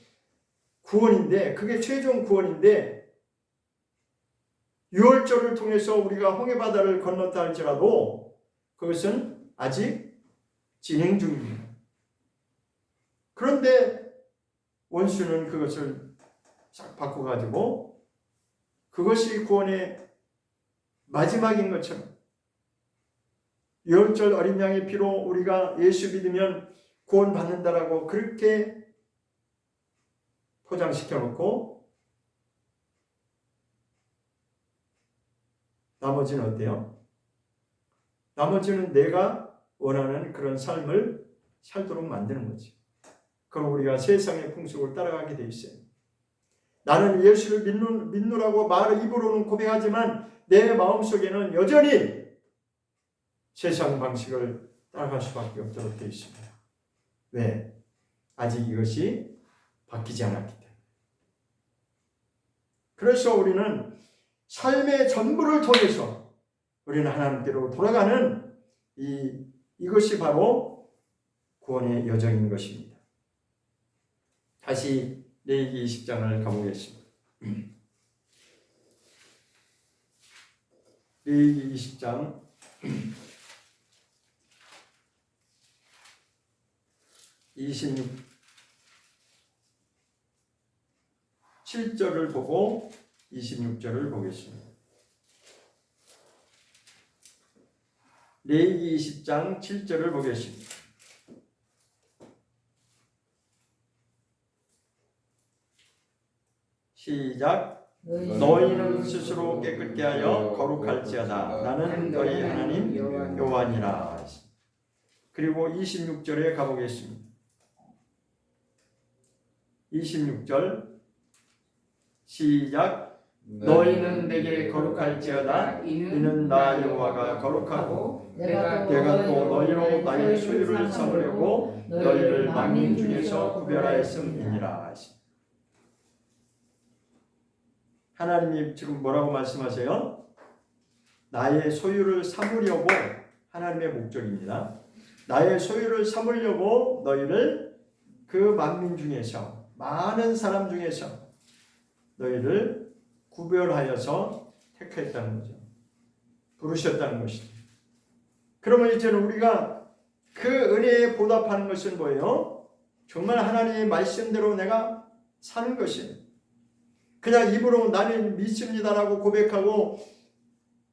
[SPEAKER 1] 구원인데 그게 최종 구원인데 유월절을 통해서 우리가 홍해바다를 건넜다 할지라도 그것은 아직 진행 중입니다. 그런데 원수는 그것을 싹 바꿔가지고 그것이 구원의 마지막인 것처럼 유월절 어린 양의 피로 우리가 예수 믿으면 구원 받는다라고 그렇게 포장시켜 놓고 나머지는 어때요? 나머지는 내가 원하는 그런 삶을 살도록 만드는 거지. 그럼 우리가 세상의 풍속을 따라가게 돼 있어요. 나는 예수를 믿노라고 말을 입으로는 고백하지만 내 마음속에는 여전히 세상 방식을 따라갈 수밖에 없도록 되어 있습니다. 왜? 아직 이것이 바뀌지 않았기 때문에. 그래서 우리는 삶의 전부를 통해서 우리는 하나님께로 돌아가는 이것이 바로 구원의 여정인 것입니다. 다시 레위기 20장을 가보겠습니다. 레위기 20장 7절을 보고 26절을 보겠습니다. 레위기 20장 7절을 보겠습니다. 시작. 너희는 스스로 깨끗게 하여 거룩할지어다. 나는 너희 하나님 여호와니라. 그리고 26절에 가보겠습니다. 26절 시작. 너희는 내게 거룩할지어다. 이는 나 여호와가 거룩하고 내가 또 너희로 나의 소유를 삼으려고 너희를 만민 중에서 구별하였음이니라. 하나님이 지금 뭐라고 말씀하세요? 나의 소유를 삼으려고 하나님의 목적입니다. 나의 소유를 삼으려고 너희를 그 만민 중에서 많은 사람 중에서 너희를 구별하여서 택했다는 거죠. 부르셨다는 것이죠. 그러면 이제는 우리가 그 은혜에 보답하는 것은 뭐예요? 정말 하나님의 말씀대로 내가 사는 것이에요. 그냥 입으로 나는 믿습니다라고 고백하고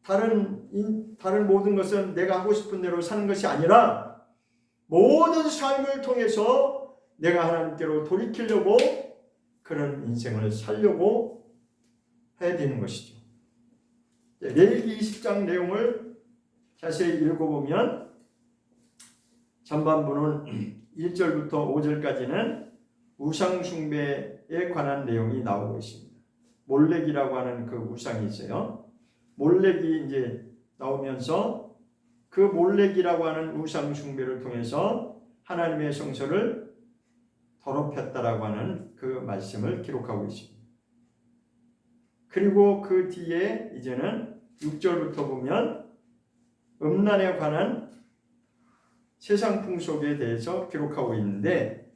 [SPEAKER 1] 다른 모든 것은 내가 하고 싶은 대로 사는 것이 아니라 모든 삶을 통해서 내가 하나님께로 돌이키려고 그런 인생을 살려고 해야 되는 것이죠. 레위기 20장 내용을 자세히 읽어보면 전반부는 1절부터 5절까지는 우상 숭배에 관한 내용이 나오고 있습니다. 몰렉이라고 하는 그 우상이 있어요. 몰렉이 이제 나오면서 그 몰렉이라고 하는 우상 숭배를 통해서 하나님의 성소를 더럽혔다라고 하는 그 말씀을 기록하고 있습니다. 그리고 그 뒤에 이제는 6절부터 보면 음란에 관한 세상 풍속에 대해서 기록하고 있는데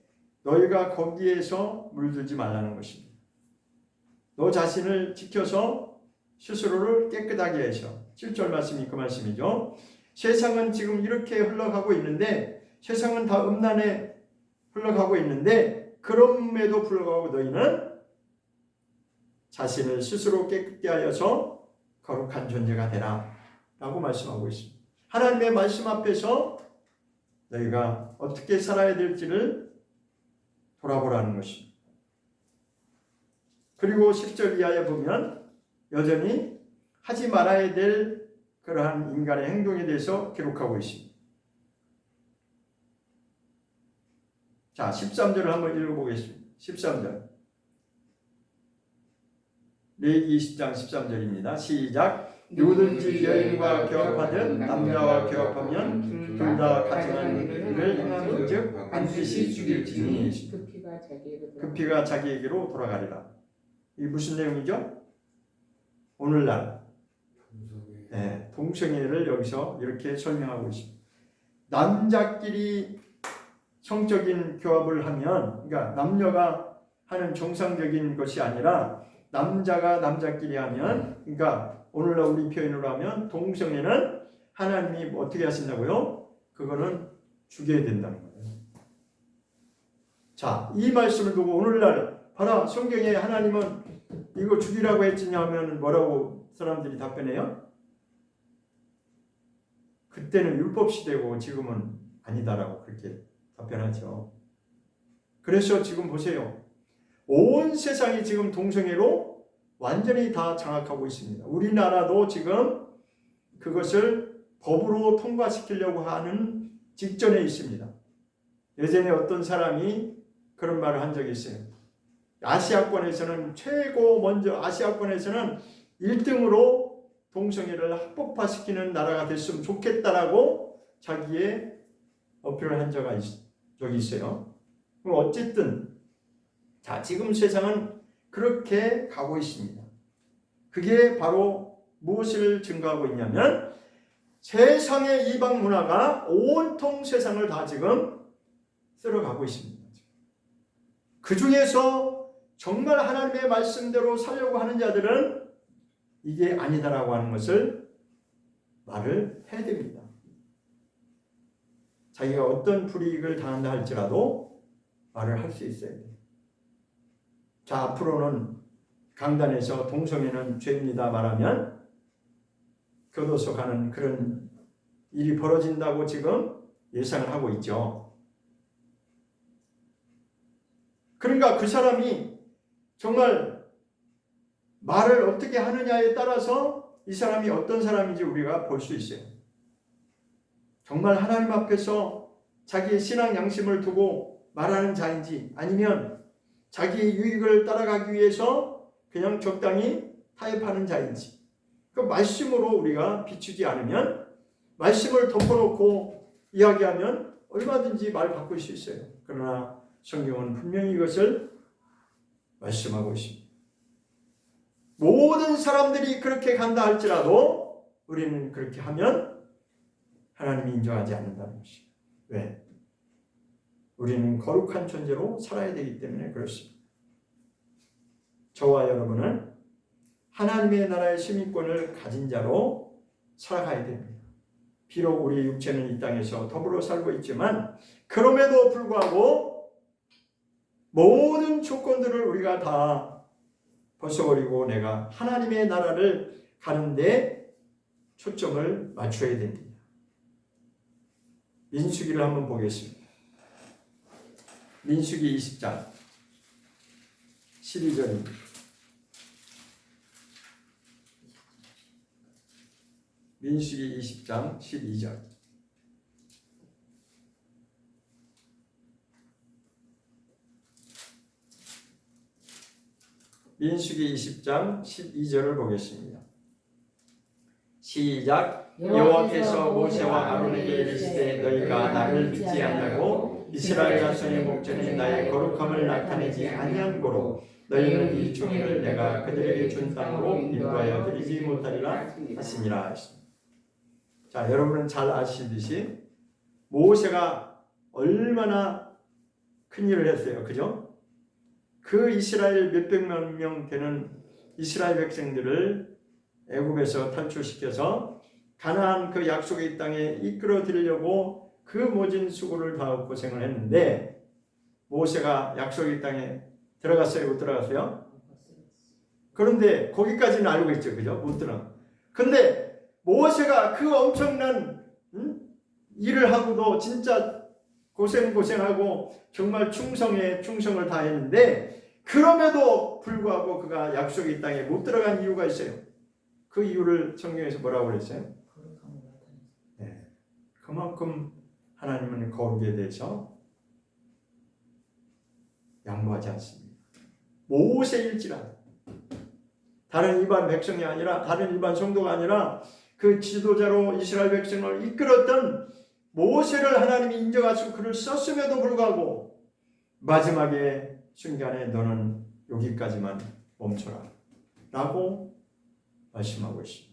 [SPEAKER 1] 너희가 거기에서 물들지 말라는 것입니다. 너 자신을 지켜서 스스로를 깨끗하게 해서 7절 말씀이 그 말씀이죠. 세상은 지금 이렇게 흘러가고 있는데 세상은 다 음란에 흘러가고 있는데 그럼에도 불구하고 너희는 자신을 스스로 깨끗게 하여서 거룩한 존재가 되라 라고 말씀하고 있습니다. 하나님의 말씀 앞에서 너희가 어떻게 살아야 될지를 돌아보라는 것입니다. 그리고 10절 이하에 보면 여전히 하지 말아야 될 그러한 인간의 행동에 대해서 기록하고 있습니다. 자, 13절을 한번 읽어보겠습니다. 13절. 레위기 20장 13절입니다. 시작. 누구든지 여인과 교합하든 남자와 교합하면 둘 다 가증한 일을 행하는 즉 반드시 죽일지니 그 피가 자기에게로 돌아가리라. 이게 무슨 내용이죠? 오늘날 동성애를 여기서 이렇게 설명하고 있습니다. 남자끼리 성적인 교합을 하면, 그러니까 남녀가 하는 정상적인 것이 아니라 남자가 남자끼리 하면, 그러니까 오늘날 우리 표현으로 하면 동성애는 하나님이 어떻게 하신다고요? 그거는 죽여야 된다는 거예요. 자, 이 말씀을 두고 오늘날 봐라, 성경에 하나님은 이거 죽이라고 했지냐 하면 뭐라고 사람들이 답변해요? 그때는 율법 시대고 지금은 아니다라고 그렇게 답변하죠. 그래서 지금 보세요. 온 세상이 지금 동성애로 완전히 다 장악하고 있습니다. 우리나라도 지금 그것을 법으로 통과시키려고 하는 직전에 있습니다. 예전에 어떤 사람이 그런 말을 한 적이 있어요. 아시아권에서는 최고 먼저 아시아권에서는 1등으로 동성애를 합법화시키는 나라가 됐으면 좋겠다라고 자기의 어필을 한 적이 있어요. 그럼 어쨌든 자, 지금 세상은 그렇게 가고 있습니다. 그게 바로 무엇을 증거하고 있냐면 세상의 이방 문화가 온통 세상을 다 지금 쓸어가고 있습니다. 그 중에서 정말 하나님의 말씀대로 살려고 하는 자들은 이게 아니다라고 하는 것을 말을 해야 됩니다. 자기가 어떤 불이익을 당한다 할지라도 말을 할 수 있어야 돼요. 자, 앞으로는 강단에서 동성애는 죄입니다 말하면 교도소 가는 그런 일이 벌어진다고 지금 예상을 하고 있죠. 그러니까 그 사람이 정말 말을 어떻게 하느냐에 따라서 이 사람이 어떤 사람인지 우리가 볼 수 있어요. 정말 하나님 앞에서 자기의 신앙 양심을 두고 말하는 자인지 아니면 자기의 유익을 따라가기 위해서 그냥 적당히 타협하는 자인지 그 말씀으로 우리가 비추지 않으면 말씀을 덮어놓고 이야기하면 얼마든지 말 바꿀 수 있어요. 그러나 성경은 분명히 이것을 말씀하고 있습니다. 모든 사람들이 그렇게 간다 할지라도 우리는 그렇게 하면 하나님이 인정하지 않는다는 것입니다. 왜? 우리는 거룩한 존재로 살아야 되기 때문에 그렇습니다. 저와 여러분은 하나님의 나라의 시민권을 가진 자로 살아가야 됩니다. 비록 우리 육체는 이 땅에서 더불어 살고 있지만 그럼에도 불구하고 모든 조건들을 우리가 다 벗어버리고 내가 하나님의 나라를 가는데 초점을 맞춰야 됩니다. 민수기를 한번 보겠습니다. 민수기 20장 12절입니다. 민수기 20장 12절. 민수기 20장 12절을 보겠습니다. 시작. 여호와께서 모세와 아론에게 이르시되 너희가 나를 믿지 아니하고 이스라엘 자손의 목전에 나의 거룩함을 나타내지 아니한 고로 너희는 이 종일을 내가 그들에게 준 땅으로 인도하여 드리지 못하리라 하시니라. 자, 여러분은 잘 아시듯이 모세가 얼마나 큰 일을 했어요. 그죠? 그 이스라엘 몇백만 명 되는 이스라엘 백성들을 애굽에서 탈출시켜서 가나안 그 약속의 땅에 이끌어 들이려고 그 모진 수고를 다하고 고생을 했는데 모세가 약속의 땅에 들어갔어요? 못 들어갔어요? 그런데 거기까지는 알고 있죠. 그죠? 못 들어. 근데 모세가 그 엄청난 일을 하고도 진짜 고생하고 정말 충성을 다했는데 그럼에도 불구하고 그가 약속의 땅에 못 들어간 이유가 있어요. 그 이유를 성경에서 뭐라고 그랬어요? 네. 그만큼 하나님은 거룩에 대해서 양보하지 않습니다. 모세일지라도 다른 일반 백성이 아니라 다른 일반 성도가 아니라 그 지도자로 이스라엘 백성을 이끌었던 모세를 하나님이 인정하시고 그를 썼음에도 불구하고 마지막에 순간에 너는 여기까지만 멈춰라 라고 말씀하고 있습니다.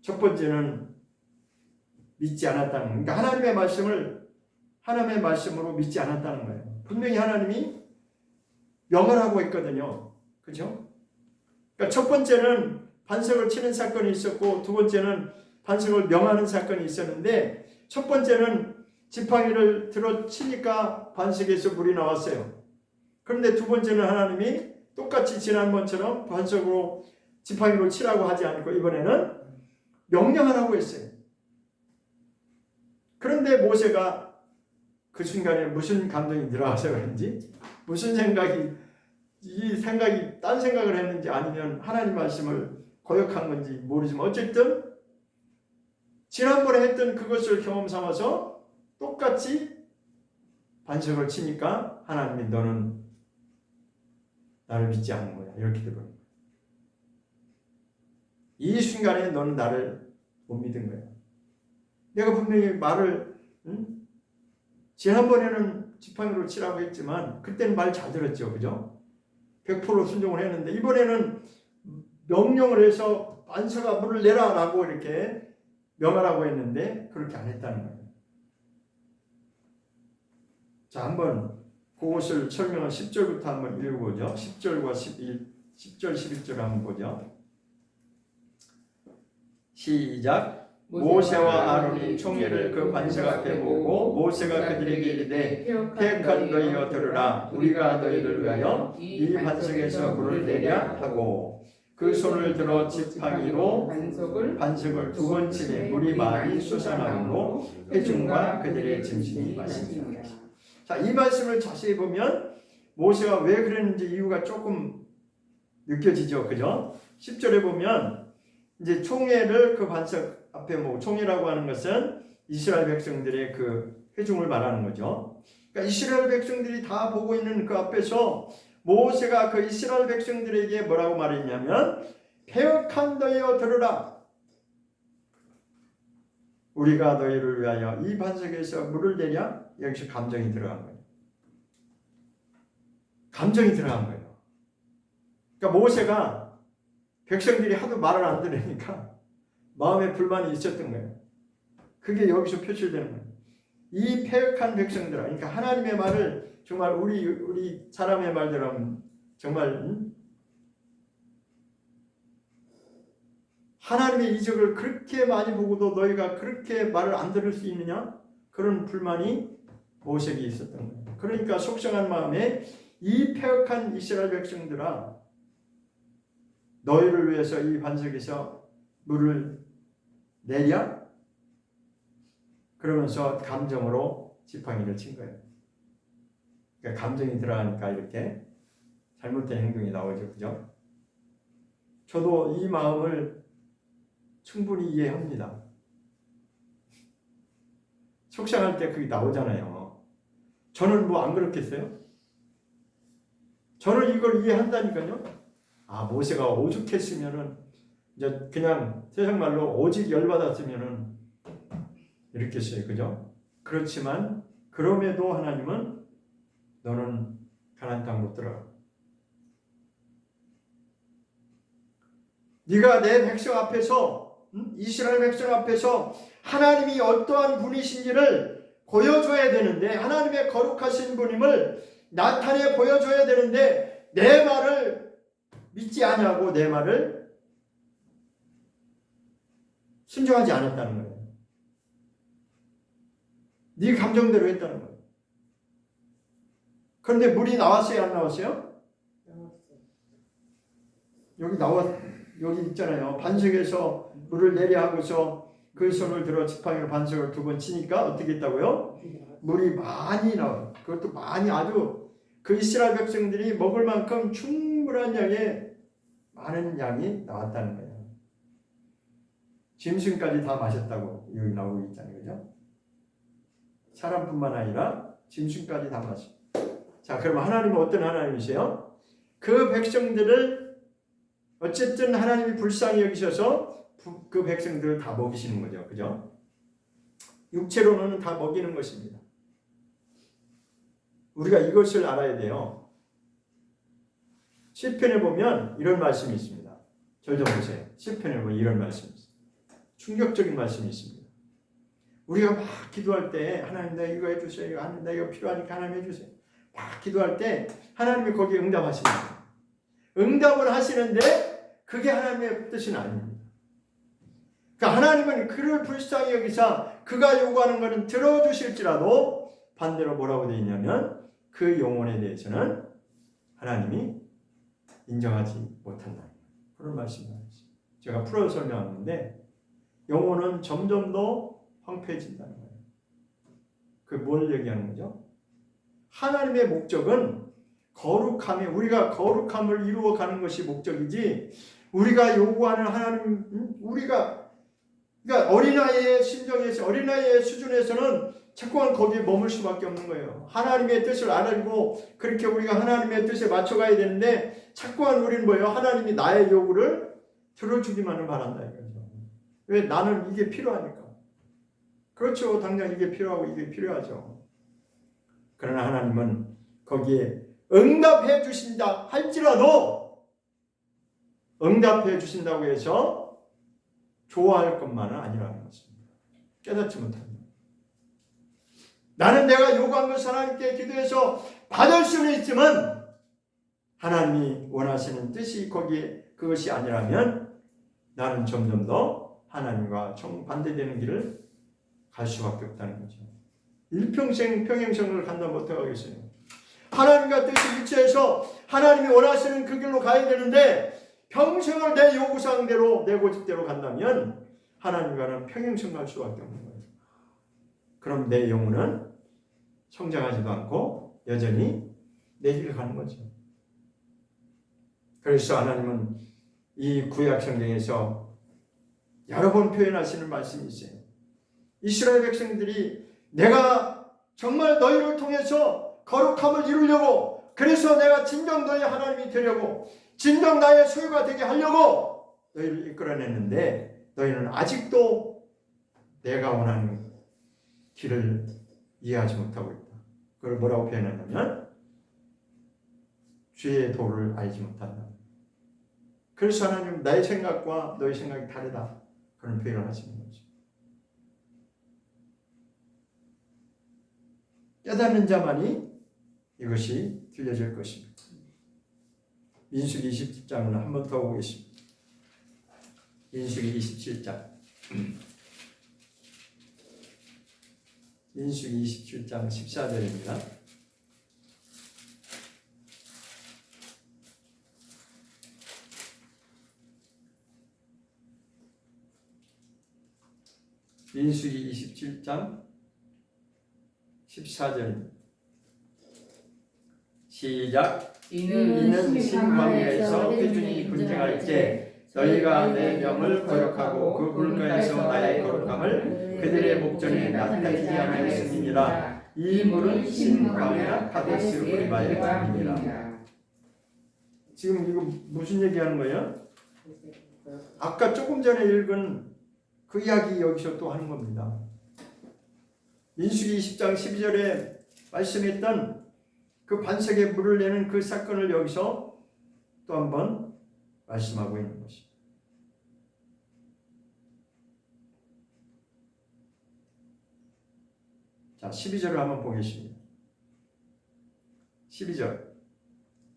[SPEAKER 1] 첫 번째는 믿지 않았다는 거예요. 그러니까 하나님의 말씀으로 믿지 않았다는 거예요. 분명히 하나님이 명을 하고 있거든요. 그죠? 그러니까 첫 번째는 반석을 치는 사건이 있었고 두 번째는 반석을 명하는 사건이 있었는데 첫 번째는 지팡이를 들어 치니까 반석에서 물이 나왔어요. 그런데 두 번째는 하나님이 똑같이 지난번처럼 반석으로 지팡이로 치라고 하지 않고 이번에는 명령하라고 했어요. 그런데 모세가 그 순간에 무슨 감동이 들어와서 그런지 무슨 생각이 딴 생각을 했는지 아니면 하나님 말씀을 거역한 건지 모르지만 어쨌든 지난번에 했던 그것을 경험 삼아서 똑같이 반석을 치니까 하나님이 너는 나를 믿지 않는 거야. 이렇게 되는 거야. 이 순간에 너는 나를 못 믿은 거야. 내가 분명히 말을 지난번에는 지팡이로 치라고 했지만 그때는 말 잘 들었죠. 그죠? 100% 순종을 했는데 이번에는 명령을 해서 반석아 물을 내라라고 이렇게 명하라고 했는데 그렇게 안 했다는 거예요. 자, 한번 그것을 설명한 10절부터 한번 읽어보죠. 10절과 10절 11절 한번 보죠. 시작. 모세와 아론이 총회를 그 반석 앞에 모으고 모세가 그들에게 이르되 패역한 너희여 들으라. 우리가 너희를 위하여 이 반석에서 물을 내랴 하고 그 손을 들어 지팡이로 반석을 두 번 치매 물이 많이 솟아나므로 회중과 그들의 짐승이 마시니라. 자, 이 말씀을 자세히 보면 모세가 왜 그랬는지 이유가 조금 느껴지죠. 그죠? 10절에 보면 이제 총회를 그 반석 앞에 모으고, 총회라고 하는 것은 이스라엘 백성들의 그 회중을 말하는 거죠. 그러니까 이스라엘 백성들이 다 보고 있는 그 앞에서 모세가 그 이스라엘 백성들에게 뭐라고 말했냐면 패역한 너희여 들으라. 우리가 너희를 위하여 이 반석에서 물을 내랴. 여기서 감정이 들어간 거예요. 감정이 들어간 거예요. 그러니까 모세가 백성들이 하도 말을 안 들으니까 마음에 불만이 있었던 거예요. 그게 여기서 표출되는 거예요. 이 패역한 백성들아, 그러니까 하나님의 말을 정말 우리 사람의 말대로 하면 정말 하나님의 이적을 그렇게 많이 보고도 너희가 그렇게 말을 안 들을 수 있느냐? 그런 불만이 모세에게 있었던 거예요. 그러니까 속상한 마음에 이 패역한 이스라엘 백성들아, 너희를 위해서 이 반석에서 물을 내랴? 그러면서 감정으로 지팡이를 친 거예요. 그러니까 감정이 들어가니까 이렇게 잘못된 행동이 나오죠. 그죠? 저도 이 마음을 충분히 이해합니다. 속상할 때 그게 나오잖아요. 저는 뭐 안 그렇겠어요? 저는 이걸 이해한다니까요. 아, 모세가 오죽했으면은 이제 그냥 세상 말로 오직 열받았으면은 이렇게 했어요. 그죠? 그렇지만 그럼에도 하나님은 너는 가나안 땅 못 들어가. 네가 내 백성 앞에서 이스라엘 백성 앞에서 하나님이 어떠한 분이신지를 보여줘야 되는데, 하나님의 거룩하신 분임을 나타내 보여줘야 되는데 내 말을 믿지 않냐고 내 말을 순종하지 않았다는 거예요. 네 감정대로 했다는 거예요. 그런데 물이 나왔어요, 안 나왔어요? 여기 있잖아요. 반석에서 물을 내려 하고서 그 손을 들어 지팡이로 반석을 두 번 치니까 어떻게 했다고요? 물이 많이 나와요. 그것도 많이, 아주 그 이스라엘 백성들이 먹을 만큼 충분한 양의 많은 양이 나왔다는 거예요. 짐승까지 다 마셨다고 여기 나오고 있잖아요. 그죠? 사람뿐만 아니라 짐승까지 다 마셨. 자, 그럼 하나님은 어떤 하나님이세요? 그 백성들을 어쨌든 하나님이 불쌍히 여기셔서 그 백성들을 다 먹이시는 거죠. 그죠? 육체로는 다 먹이는 것입니다. 우리가 이것을 알아야 돼요. 시편에 보면 이런 말씀이 있습니다. 절 좀 보세요. 시편에 보면 이런 말씀이 있습니다. 충격적인 말씀이 있습니다. 우리가 막 기도할 때 하나님 나 이거 해주세요. 하나님 나 이거 필요하니까 하나님 해주세요. 막 기도할 때 하나님이 거기에 응답하십니다. 응답을 하시는데 그게 하나님의 뜻은 아닙니다. 그러니까 하나님은 그를 불쌍히 여기사 그가 요구하는 것은 들어주실지라도 반대로 뭐라고 되어 있냐면 그 영혼에 대해서는 하나님이 인정하지 못한다. 그런 말씀을 하셨어요. 제가 풀어 설명하는데 영혼은 점점 더 황폐해진다는 거예요. 그 뭘 얘기하는 거죠? 하나님의 목적은 거룩함에 우리가 거룩함을 이루어가는 것이 목적이지 우리가 요구하는 하나님 그러니까 어린아이의 심정에서 어린아이의 수준에서는 자꾸만 거기에 머물 수밖에 없는 거예요. 하나님의 뜻을 알고 그렇게 우리가 하나님의 뜻에 맞춰가야 되는데 자꾸만 우리는 뭐예요? 하나님이 나의 요구를 들어주기만을 바란다 이거죠. 왜? 나는 이게 필요하니까. 그렇죠. 당장 이게 필요하고 이게 필요하죠. 그러나 하나님은 거기에 응답해 주신다 할지라도 응답해 주신다고 해서 좋아할 것만은 아니라는 것입니다. 깨닫지 못합니다. 나는 내가 요구한 것을 하나님께 기도해서 받을 수는 있지만 하나님이 원하시는 뜻이 거기에 그것이 아니라면 나는 점점 더 하나님과 정반대되는 길을 갈 수밖에 없다는 거죠. 일평생 평행선을 간다면 어떡하겠어요? 하나님과 뜻이 일치해서 하나님이 원하시는 그 길로 가야 되는데 평생을 내 요구사항대로 내 고집대로 간다면 하나님과는 평행선 갈 수밖에 없는 거예요. 그럼 내 영혼은 성장하지도 않고 여전히 내 길을 가는 거죠. 그래서 하나님은 이 구약 성경에서 여러 번 표현하시는 말씀이 있어요. 이스라엘 백성들이 내가 정말 너희를 통해서 거룩함을 이루려고 그래서 내가 진정 너희 하나님이 되려고 진정 나의 소유가 되게 하려고 너희를 이끌어냈는데 너희는 아직도 내가 원하는 길을 이해하지 못하고 있다. 그걸 뭐라고 표현하냐면 주의 도를 알지 못한다. 그래서 하나님 나의 생각과 너의 생각이 다르다. 그런 표현을 하시는 거죠. 깨닫는 자만이 이것이 들려질 것입니다. 민수기 27장을 한 번 더 보겠습니다. 민수기 27장. 민수기 27장 14절입니다. 민수기 27장 14절입니다. 시작. 이는 신광야에서 회중이 분쟁할 때 너희가 내 명을 거역하고 그 물가에서 나의 거룩함을 그들의 목전에 나타내지 아니하였음이니라. 이 물은 신광야 카데스 브리바의 물이니라. 지금 이거 무슨 얘기하는 거예요? 아까 조금 전에 읽은 그 이야기 여기서 또 하는 겁니다. 민수기 20장 12절에 말씀했던 그 반석에 물을 내는 그 사건을 여기서 또 한번 말씀하고 있는 것입니다. 자, 12절을 한번 보겠습니다. 12절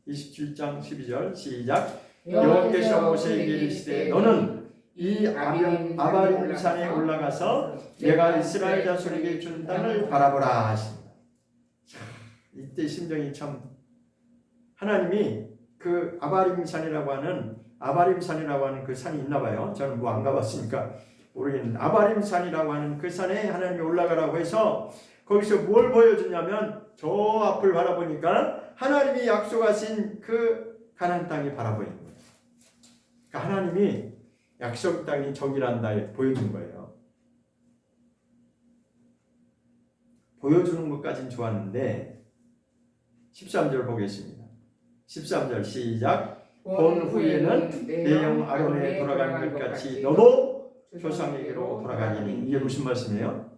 [SPEAKER 1] 27장 12절 시작. 여호와께서 모세에게 이르시되 너는 이 아바림 산에 올라가서 내가 이스라엘 자손에게 준 땅을 바라보라 하십니다. 이때 심정이 참 하나님이 그 아바림 산이라고 하는 그 산이 있나 봐요. 저는 뭐 안 가봤으니까 모르겠는데 아바림 산이라고 하는 그 산에 하나님이 올라가라고 해서 거기서 뭘 보여주냐면 저 앞을 바라보니까 하나님이 약속하신 그 가나안 땅이 바라보이는 거예요. 그러니까 하나님이 약속 땅이 저기란다 보여준 거예요. 보여주는 것까진 좋았는데 13절 보겠습니다. 13절 시작. 본 후에는 내 영 아론에 돌아간 것 같이 너도 조상에게로 돌아가리니. 이게 무슨 말씀이에요?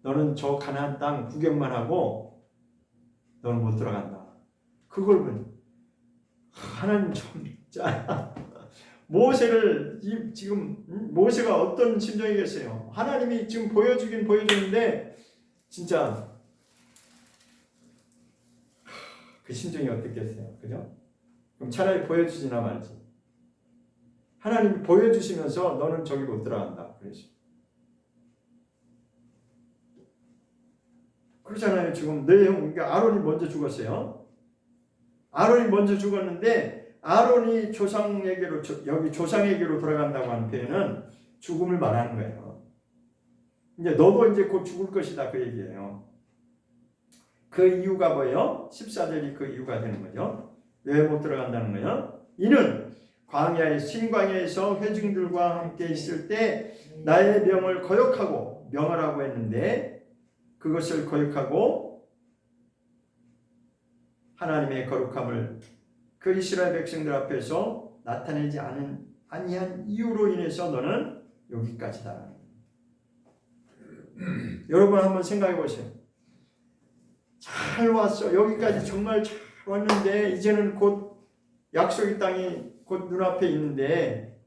[SPEAKER 1] 너는 저 가나안 땅 구경만 하고 너는 못 들어간다. 그걸 보니 하나님 진짜 모세를 지금 모세가 어떤 심정이겠어요? 하나님이 지금 보여주긴 보여주는데 진짜 그 심정이 어떻겠어요? 그죠? 그럼 차라리 보여주지나 말지. 하나님이 보여주시면서 너는 저기 못 들어간다. 그렇잖아요. 지금 내 형, 그러니까 아론이 먼저 죽었어요. 아론이 먼저 죽었는데 아론이 조상에게로 여기 조상에게로 돌아간다고 하는 표현은 죽음을 말하는 거예요. 이제 너도 이제 곧 죽을 것이다 그 얘기예요. 그 이유가 뭐예요? 14절이 그 이유가 되는 거죠. 왜 못 들어간다는 거예요? 이는 광야의 신광야에서 회중들과 함께 있을 때 나의 명을 거역하고 명하라고 했는데 그것을 거역하고 하나님의 거룩함을 그 이스라엘 백성들 앞에서 나타내지 아니한 이유로 인해서 너는 여기까지다. 여러분 한번 생각해 보세요. 잘 왔어. 여기까지 정말 잘 왔는데 이제는 곧 약속의 땅이 곧 눈앞에 있는데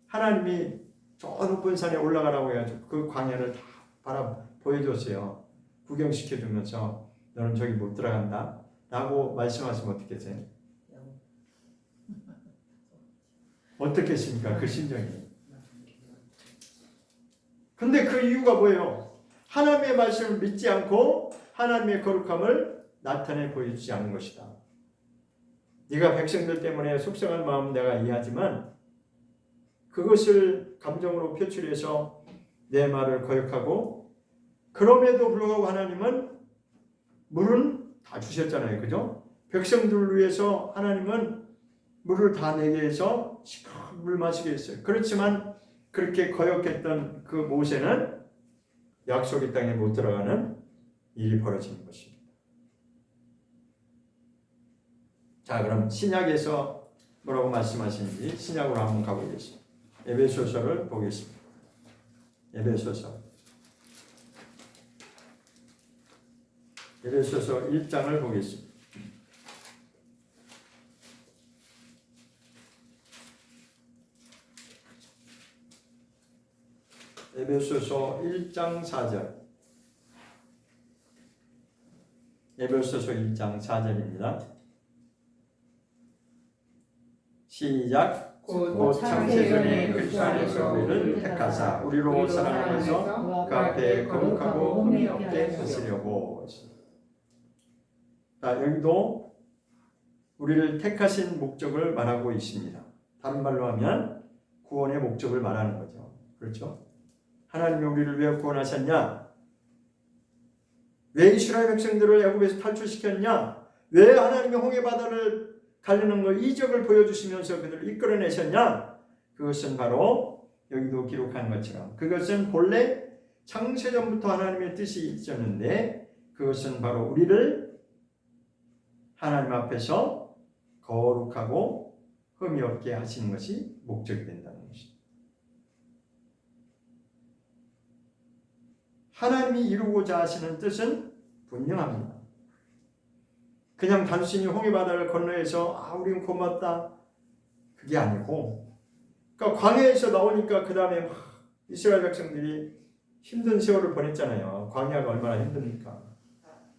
[SPEAKER 1] 하나님이 저 높은 산에 올라가라고 해가지고 그 광야를 다 보여줬어요. 구경시켜주면서 너는 저기 못 들어간다 라고 말씀하시면 어떻겠어요? 어떻겠습니까? 그 심정이. 근데 그 이유가 뭐예요? 하나님의 말씀을 믿지 않고 하나님의 거룩함을 나타내 보여주지 않는 것이다. 네가 백성들 때문에 속상한 마음 내가 이해하지만 그것을 감정으로 표출해서 내 말을 거역하고 그럼에도 불구하고 하나님은 물은 다 주셨잖아요. 그죠? 백성들을 위해서 하나님은 물을 다 내게 해서 시커먼 물 마시게 했어요. 그렇지만 그렇게 거역했던 그 모세는 약속의 땅에 못 들어가는 일이 벌어지는 것입니다. 자, 그럼 신약에서 뭐라고 말씀하시는지 신약으로 한번 가보겠습니다. 에베소서를 보겠습니다. 에베소서 1장을 보겠습니다. 에베소서 1장 4절. 에베소서 1장 4절입니다. 시작. 곧 창세전에 그리스도 안에서 우리를 택하사 우리로 사랑하면서 그 앞에 거룩하고 흠이 없게 하시려고. 자, 여기도 우리를 택하신 목적을 말하고 있습니다. 다른 말로 하면 구원의 목적을 말하는 거죠. 그렇죠? 하나님이 우리를 왜 구원하셨냐? 왜 이스라엘 백성들을 애굽에서 탈출시켰냐? 왜 하나님이 홍해 바다를 가르는 거 이적을 보여주시면서 그들을 이끌어내셨냐? 그것은 바로 여기도 기록한 것처럼 그것은 본래 창세전부터 하나님의 뜻이 있었는데 그것은 바로 우리를 하나님 앞에서 거룩하고 흠이 없게 하시는 것이 목적이 된다는 것입니다. 하나님이 이루고자 하시는 뜻은 분명합니다. 그냥 단순히 홍해바다를 건너해서 우리는 고맙다 그게 아니고 그러니까 광야에서 나오니까 그 다음에 이스라엘 백성들이 힘든 세월을 보냈잖아요. 광야가 얼마나 힘듭니까?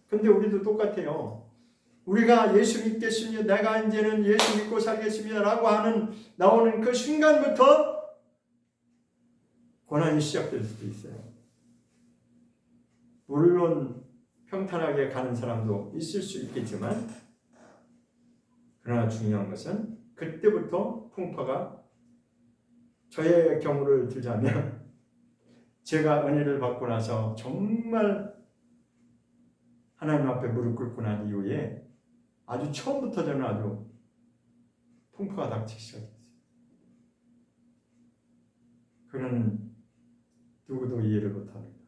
[SPEAKER 1] 근데 우리도 똑같아요. 우리가 예수 믿겠습니다. 내가 이제는 예수 믿고 살겠습니다 라고 하는 나오는 그 순간부터 고난이 시작될 수도 있어요. 물론 평탄하게 가는 사람도 있을 수 있겠지만 그러나 중요한 것은 그때부터 풍파가 저의 경우를 들자면 제가 은혜를 받고 나서 정말 하나님 앞에 무릎 꿇고 난 이후에 아주 처음부터 저는 아주 풍파가 닥치기 시작했어요. 그는 누구도 이해를 못합니다.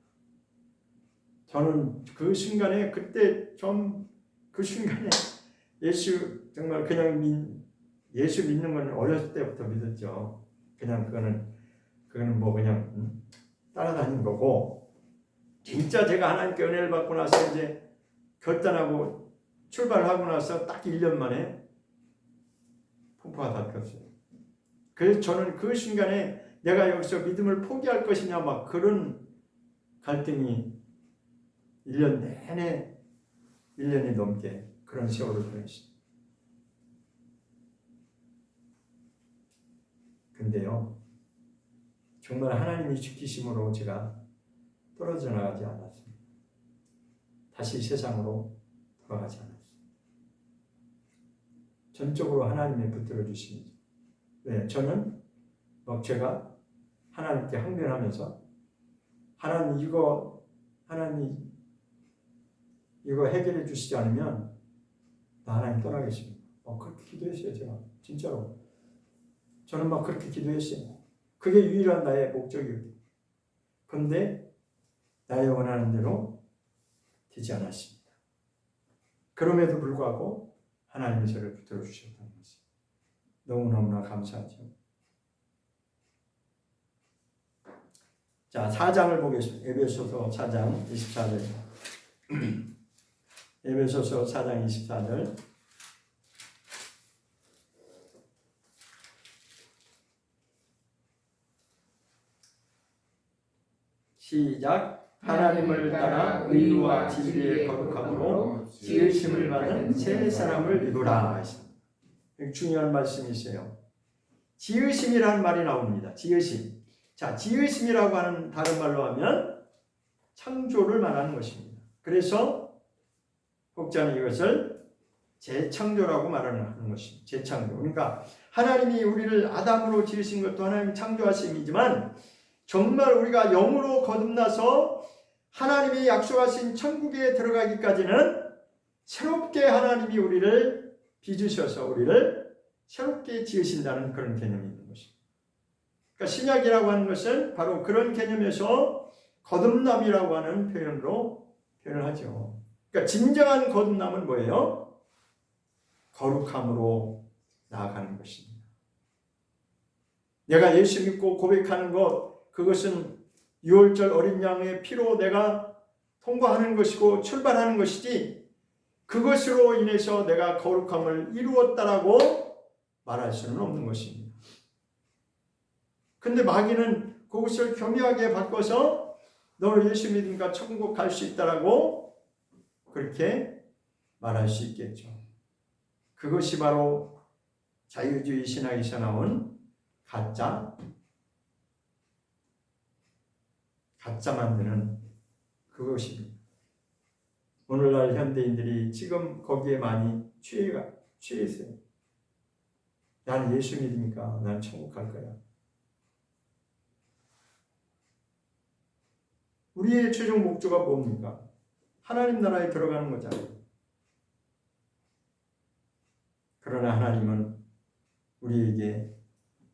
[SPEAKER 1] 저는 그 순간에 그때 좀 그 순간에 예수 정말 그냥 예수 믿는 건 어렸을 때부터 믿었죠. 그냥 그거는 뭐 그냥 따라다닌 거고 진짜 제가 하나님께 은혜를 받고 나서 이제 결단하고 출발하고 나서 딱 1년 만에 풍파가 닥쳤어요. 그래서 저는 그 순간에 내가 여기서 믿음을 포기할 것이냐 막 그런 갈등이 1년 내내 1년이 넘게 그런 세월을 보냈어요. 근데요, 정말 하나님이 지키심으로 제가 떨어져 나가지 않았습니다. 다시 세상으로 돌아가지 않았습니다. 전적으로 하나님의 붙들어 주심이죠. 왜? 저는 제가 하나님께 항변하면서 하나님 이거 해결해 주시지 않으면 나 하나님 떠나겠습니다. 그렇게 기도했어요. 제가 진짜로 저는 그렇게 기도했어요. 그게 유일한 나의 목적이었어요. 그런데 나의 원하는 대로 되지 않았습니다. 그럼에도 불구하고 하나님이 저를 붙들어 주셨다는 것이 너무너무나 감사하죠. 자, 4장을 보겠습니다. 에베소서 4장 24절. 에베소서 4장 24절. 시작. 하나님을 따라 의와 진리의 거룩함으로 지으심을 받은 새 사람을 입으라. 중요한 말씀이세요. 지으심이라는 말이 나옵니다. 지으심. 자, 지으심이라고 하는 다른 말로 하면 창조를 말하는 것입니다. 그래서 혹자는 이것을 재창조라고 말하는 것입니다. 재창조. 그러니까 하나님이 우리를 아담으로 지으신 것도 하나님이 창조하심이지만 정말 우리가 영으로 거듭나서 하나님이 약속하신 천국에 들어가기까지는 새롭게 하나님이 우리를 빚으셔서 우리를 새롭게 지으신다는 그런 개념이 있는 것입니다. 그러니까 신약이라고 하는 것은 바로 그런 개념에서 거듭남이라고 하는 표현으로 표현을 하죠. 그러니까 진정한 거듭남은 뭐예요? 거룩함으로 나아가는 것입니다. 내가 예수 믿고 고백하는 것, 그것은 6월절 어린 양의 피로 내가 통과하는 것이고 출발하는 것이지 그것으로 인해서 내가 거룩함을 이루었다라고 말할 수는 없는 것입니다. 근데 마귀는 그것을 교묘하게 바꿔서 너 예수 믿으니까 천국 갈 수 있다라고 그렇게 말할 수 있겠죠. 그것이 바로 자유주의 신학에서 나온 가짜 만드는 그것입니다. 오늘날 현대인들이 지금 거기에 많이 취해 있어요. 나는 예수 믿으니까 난 천국 갈 거야. 우리의 최종 목표가 뭡니까? 하나님 나라에 들어가는 거잖아요. 그러나 하나님은 우리에게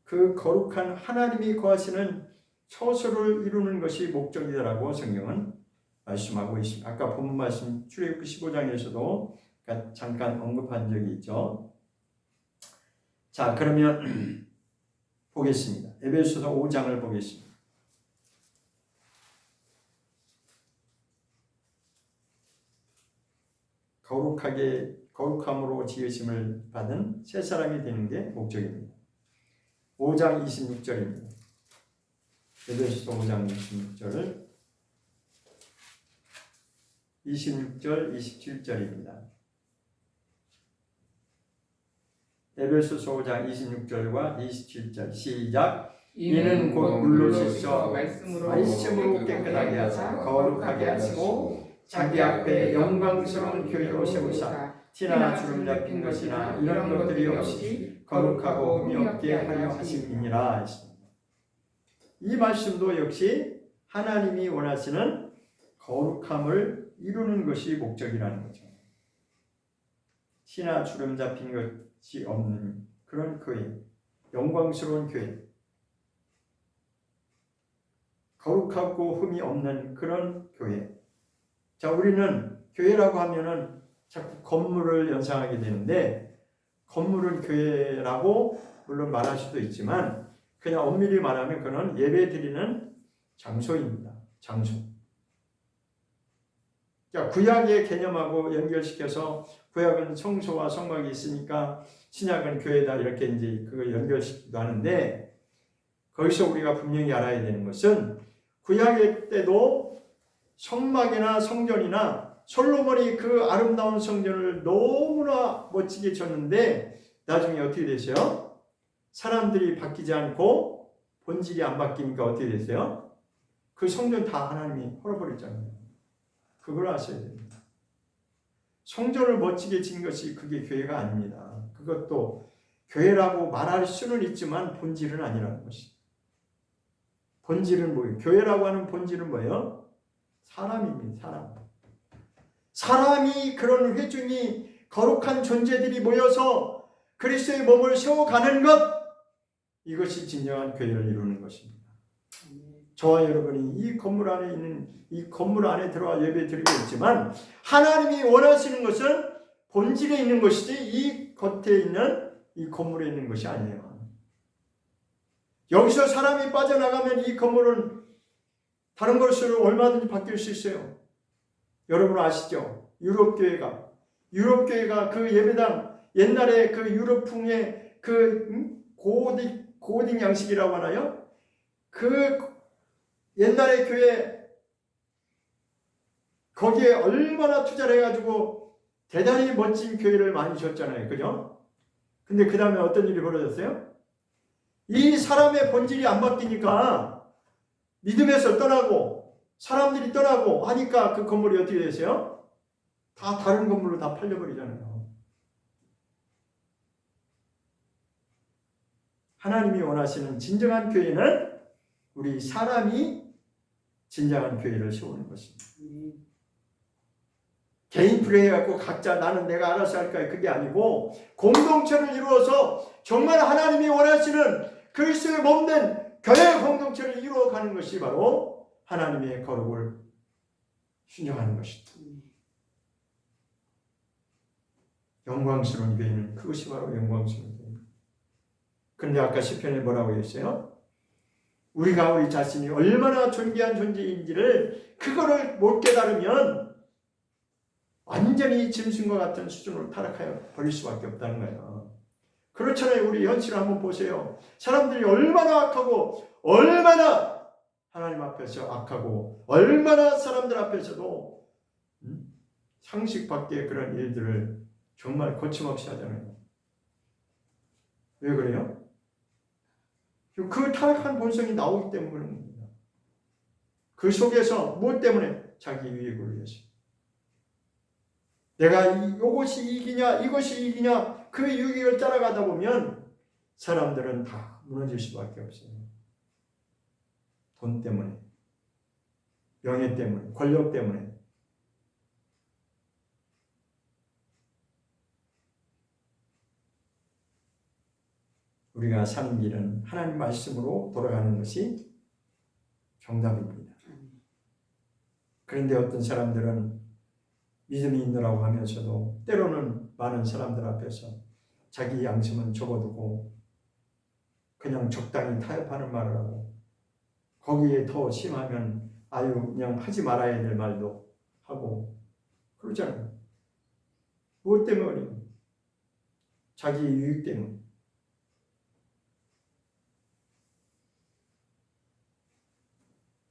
[SPEAKER 1] 그 거룩한 하나님이 거하시는 처소를 이루는 것이 목적이라고 성경은 말씀하고 있습니다. 아까 본문 말씀 출애굽기 15장에서도 잠깐 언급한 적이 있죠. 자, 그러면 보겠습니다. 에베소서 5장을 보겠습니다. 거룩함으로 지으심을 받은 새 사람이 되는 게 목적입니다. 5장 26절입니다. 에베소서 5장 26절, 26절, 27절입니다. 에베소서 5장 26절과 27절 시작. 이는 곧 물로 씻어 말씀으로 깨끗하게 하사 거룩하게 하시고 자기 앞에 영광스러운 교회로 세우사 티나 주름 잡힌 것이나 이런 것들이 없이 거룩하고 흠이 없게 하려 하심이니라 했습니다. 이 말씀도 역시 하나님이 원하시는 거룩함을 이루는 것이 목적이라는 거죠. 티나 주름 잡힌 것이 없는 그런 교회, 영광스러운 교회, 거룩하고 흠이 없는 그런 교회. 자, 우리는 교회라고 하면은 자꾸 건물을 연상하게 되는데 건물은 교회라고 물론 말할 수도 있지만 그냥 엄밀히 말하면 그는 예배 드리는 장소입니다. 장소. 자, 구약의 개념하고 연결시켜서 구약은 성소와 성막이 있으니까 신약은 교회다 이렇게 이제 그걸 연결시키기도 하는데 거기서 우리가 분명히 알아야 되는 것은 구약의 때도 성막이나 성전이나 솔로몬이 그 아름다운 성전을 너무나 멋지게 졌는데 나중에 어떻게 되세요? 사람들이 바뀌지 않고 본질이 안 바뀌니까 어떻게 되세요? 그 성전 다 하나님이 헐어버렸잖아요. 그걸 아셔야 됩니다. 성전을 멋지게 진 것이 그게 교회가 아닙니다. 그것도 교회라고 말할 수는 있지만 본질은 아니라는 것이. 본질은 뭐예요? 교회라고 하는 본질은 뭐예요? 사람입니다. 사람. 사람이 그런 회중이 거룩한 존재들이 모여서 그리스도의 몸을 세워가는 것, 이것이 진정한 교회를 이루는 것입니다.
[SPEAKER 2] 저와 여러분이 이 건물 안에 있는 이 건물 안에 들어와 예배 드리고 있지만 하나님이 원하시는 것은 본질에 있는 것이지 이 겉에 있는 이 건물에 있는 것이 아니에요. 여기서 사람이 빠져나가면 이 건물은 다른 것으로 얼마든지 바뀔 수 있어요. 여러분 아시죠? 유럽교회가 그 예배당 옛날에 그 유럽풍의 그 고딕 양식이라고 하나요? 그 옛날의 교회 거기에 얼마나 투자를 해가지고 대단히 멋진 교회를 많이 줬잖아요. 그죠? 근데 그 다음에 어떤 일이 벌어졌어요? 이 사람의 본질이 안 바뀌니까 믿음에서 떠나고 사람들이 떠나고 하니까 그 건물이 어떻게 됐어요? 다 다른 건물로 다 팔려버리잖아요. 하나님이 원하시는 진정한 교회는 우리 사람이 진정한 교회를 세우는 것입니다. 개인 플레이해갖고 각자 나는 내가 알아서 할까 그게 아니고 공동체를 이루어서 정말 하나님이 원하시는 그리스도의 몸된 교회 공동체를 이루어가는 것이 바로 하나님의 거룩을 순종하는 것이다. 영광스러운 교회는 그것이 바로 영광스러운 교회입니다. 그런데 아까 시편에 뭐라고 했어요? 우리가 우리 자신이 얼마나 존귀한 존재인지를 그거를 못 깨달으면 완전히 짐승과 같은 수준으로 타락하여 버릴 수밖에 없다는 거예요. 그렇잖아요. 우리 현실을 한번 보세요. 사람들이 얼마나 악하고 얼마나 하나님 앞에서 악하고 얼마나 사람들 앞에서도 상식 밖의 그런 일들을 정말 거침없이 하잖아요. 왜 그래요? 그 타락한 본성이 나오기 때문에 그런 겁니다. 그 속에서 무엇 때문에? 자기 유익을 위해서. 내가 이것이 이기냐 이것이 이기냐 그 유익을 따라가다 보면 사람들은 다 무너질 수밖에 없어요. 돈 때문에, 명예 때문에, 권력 때문에. 우리가 사는 길은 하나님 말씀으로 돌아가는 것이 정답입니다. 그런데 어떤 사람들은 믿음이 있느라고 하면서도 때로는 많은 사람들 앞에서 자기 양심은 접어두고 그냥 적당히 타협하는 말을 하고 거기에 더 심하면 아유 그냥 하지 말아야 될 말도 하고 그러잖아요. 무엇 때문에? 자기 유익 때문에.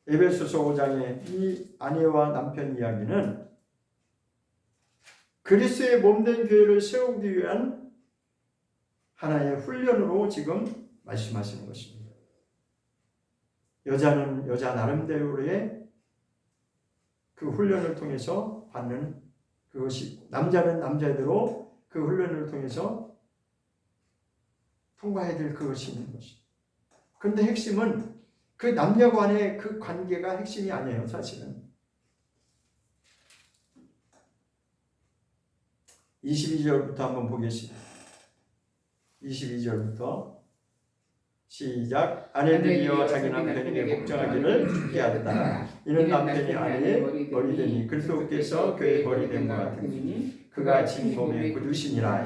[SPEAKER 2] 에베소서 5장의 이 아내와 남편 이야기는 그리스도의 몸된 교회를 세우기 위한 하나의 훈련으로 지금 말씀하시는 것입니다. 여자는 여자 나름대로의 그 훈련을 통해서 받는 그것이 남자는 남자대로 그 훈련을 통해서 통과해야 될 그것이 있는 것입니다. 그런데 핵심은 그 남녀 간의 그 관계가 핵심이 아니에요. 사실은 22절부터 한번 보겠습니다. 22절부터 시작. 아내들이여 자기 남편에게 복종하기를 주게 하였다. 이는 남편이 아내의 머리되니 그리스도께서 그의 머리됨과 같으니 그가 진 몸의 구두시니라.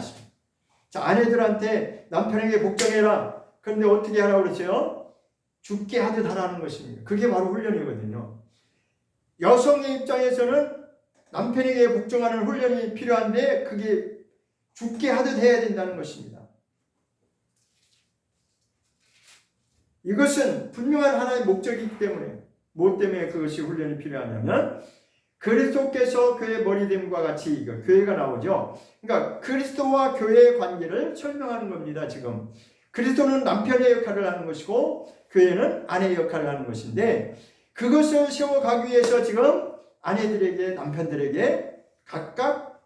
[SPEAKER 2] 자, 아내들한테 남편에게 복종해라. 그런데 어떻게 하라고 그랬어요? 죽게 하듯 하라는 것입니다. 그게 바로 훈련이거든요. 여성의 입장에서는 남편에게 복종하는 훈련이 필요한데 그게 죽게 하듯 해야 된다는 것입니다. 이것은 분명한 하나의 목적이기 때문에 무엇 때문에 그것이 훈련이 필요하냐면 그리스도께서 교회의 머리됨과 같이 교회가 나오죠. 그러니까 그리스도와 교회의 관계를 설명하는 겁니다. 지금 그리스도는 남편의 역할을 하는 것이고 교회는 아내의 역할을 하는 것인데 그것을 세워가기 위해서 지금 아내들에게 남편들에게 각각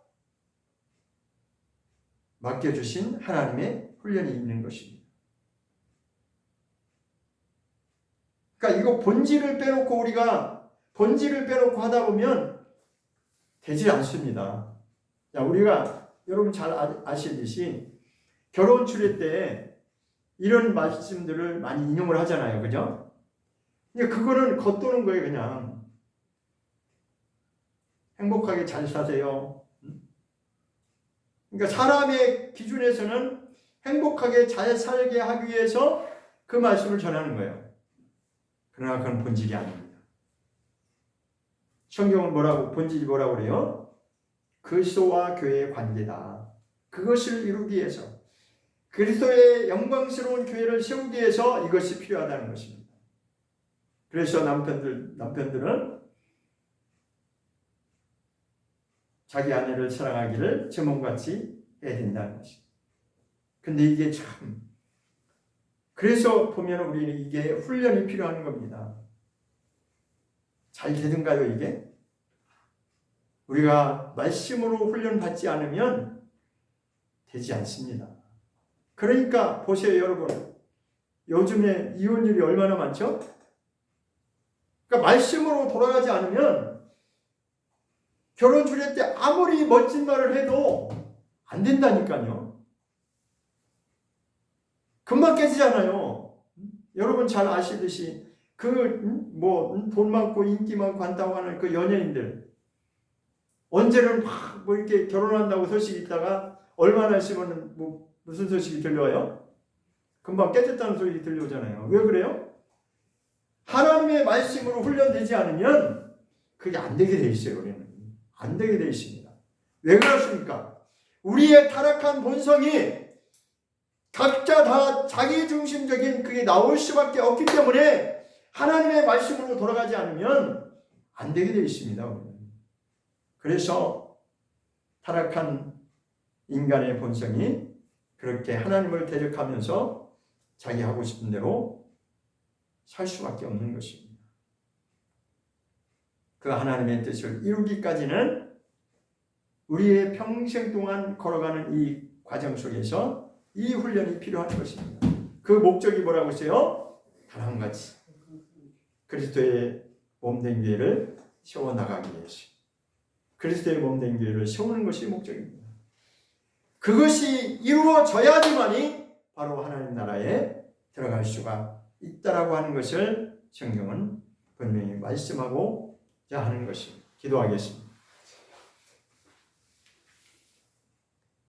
[SPEAKER 2] 맡겨주신 하나님의 훈련이 있는 것입니다. 그러니까 이거 본질을 빼놓고 우리가 본질을 빼놓고 하다 보면 되지 않습니다. 자, 우리가 여러분 잘 아시듯이 결혼 추례 때 이런 말씀들을 많이 인용을 하잖아요. 그죠? 그러니까 그거는 겉도는 거예요. 그냥 행복하게 잘 사세요. 그러니까 사람의 기준에서는 행복하게 잘 살게 하기 위해서 그 말씀을 전하는 거예요. 그러나 그건 본질이 아닙니다. 성경은 본질이 뭐라고 그래요? 그리스도와 교회의 관계다. 그것을 이루기 위해서, 그리스도의 영광스러운 교회를 세우기 위해서 이것이 필요하다는 것입니다. 그래서 남편들은 자기 아내를 사랑하기를 제 몸같이 해야 된다는 것입니다. 근데 이게 참, 그래서 보면 우리는 이게 훈련이 필요한 겁니다. 잘 되든가요, 이게? 우리가 말씀으로 훈련받지 않으면 되지 않습니다. 그러니까 보세요, 여러분. 요즘에 이혼율이 얼마나 많죠? 그러니까 말씀으로 돌아가지 않으면 결혼 주례 때 아무리 멋진 말을 해도 안 된다니까요. 금방 깨지잖아요. 여러분 잘 아시듯이 돈 많고 인기 많고 한다고 하는 그 연예인들, 언제는 막 뭐 이렇게 결혼한다고 소식이 있다가 얼마나 있으면 무슨 소식이 들려와요? 금방 깨졌다는 소식이 들려오잖아요. 왜 그래요? 하나님의 말씀으로 훈련되지 않으면 그게 안 되게 돼 있어요. 우리는 안 되게 돼 있습니다. 왜 그렇습니까? 우리의 타락한 본성이 각자 다 자기중심적인 그게 나올 수밖에 없기 때문에 하나님의 말씀으로 돌아가지 않으면 안 되게 돼 있습니다. 우리는. 그래서 타락한 인간의 본성이 그렇게 하나님을 대적하면서 자기 하고 싶은 대로 살 수밖에 없는 것입니다. 그 하나님의 뜻을 이루기까지는 우리의 평생 동안 걸어가는 이 과정 속에서 이 훈련이 필요한 것입니다. 그 목적이 뭐라고 했어요? 다른 같이 그리스도의 몸된 교회를 세워나가기 위해서, 그리스도의 몸된 교회를 세우는 것이 목적입니다. 그것이 이루어져야지만이 바로 하나님 나라에 들어갈 수가 있다라고 하는 것을 성경은 분명히 말씀하고자 하는 것입니다. 기도하겠습니다.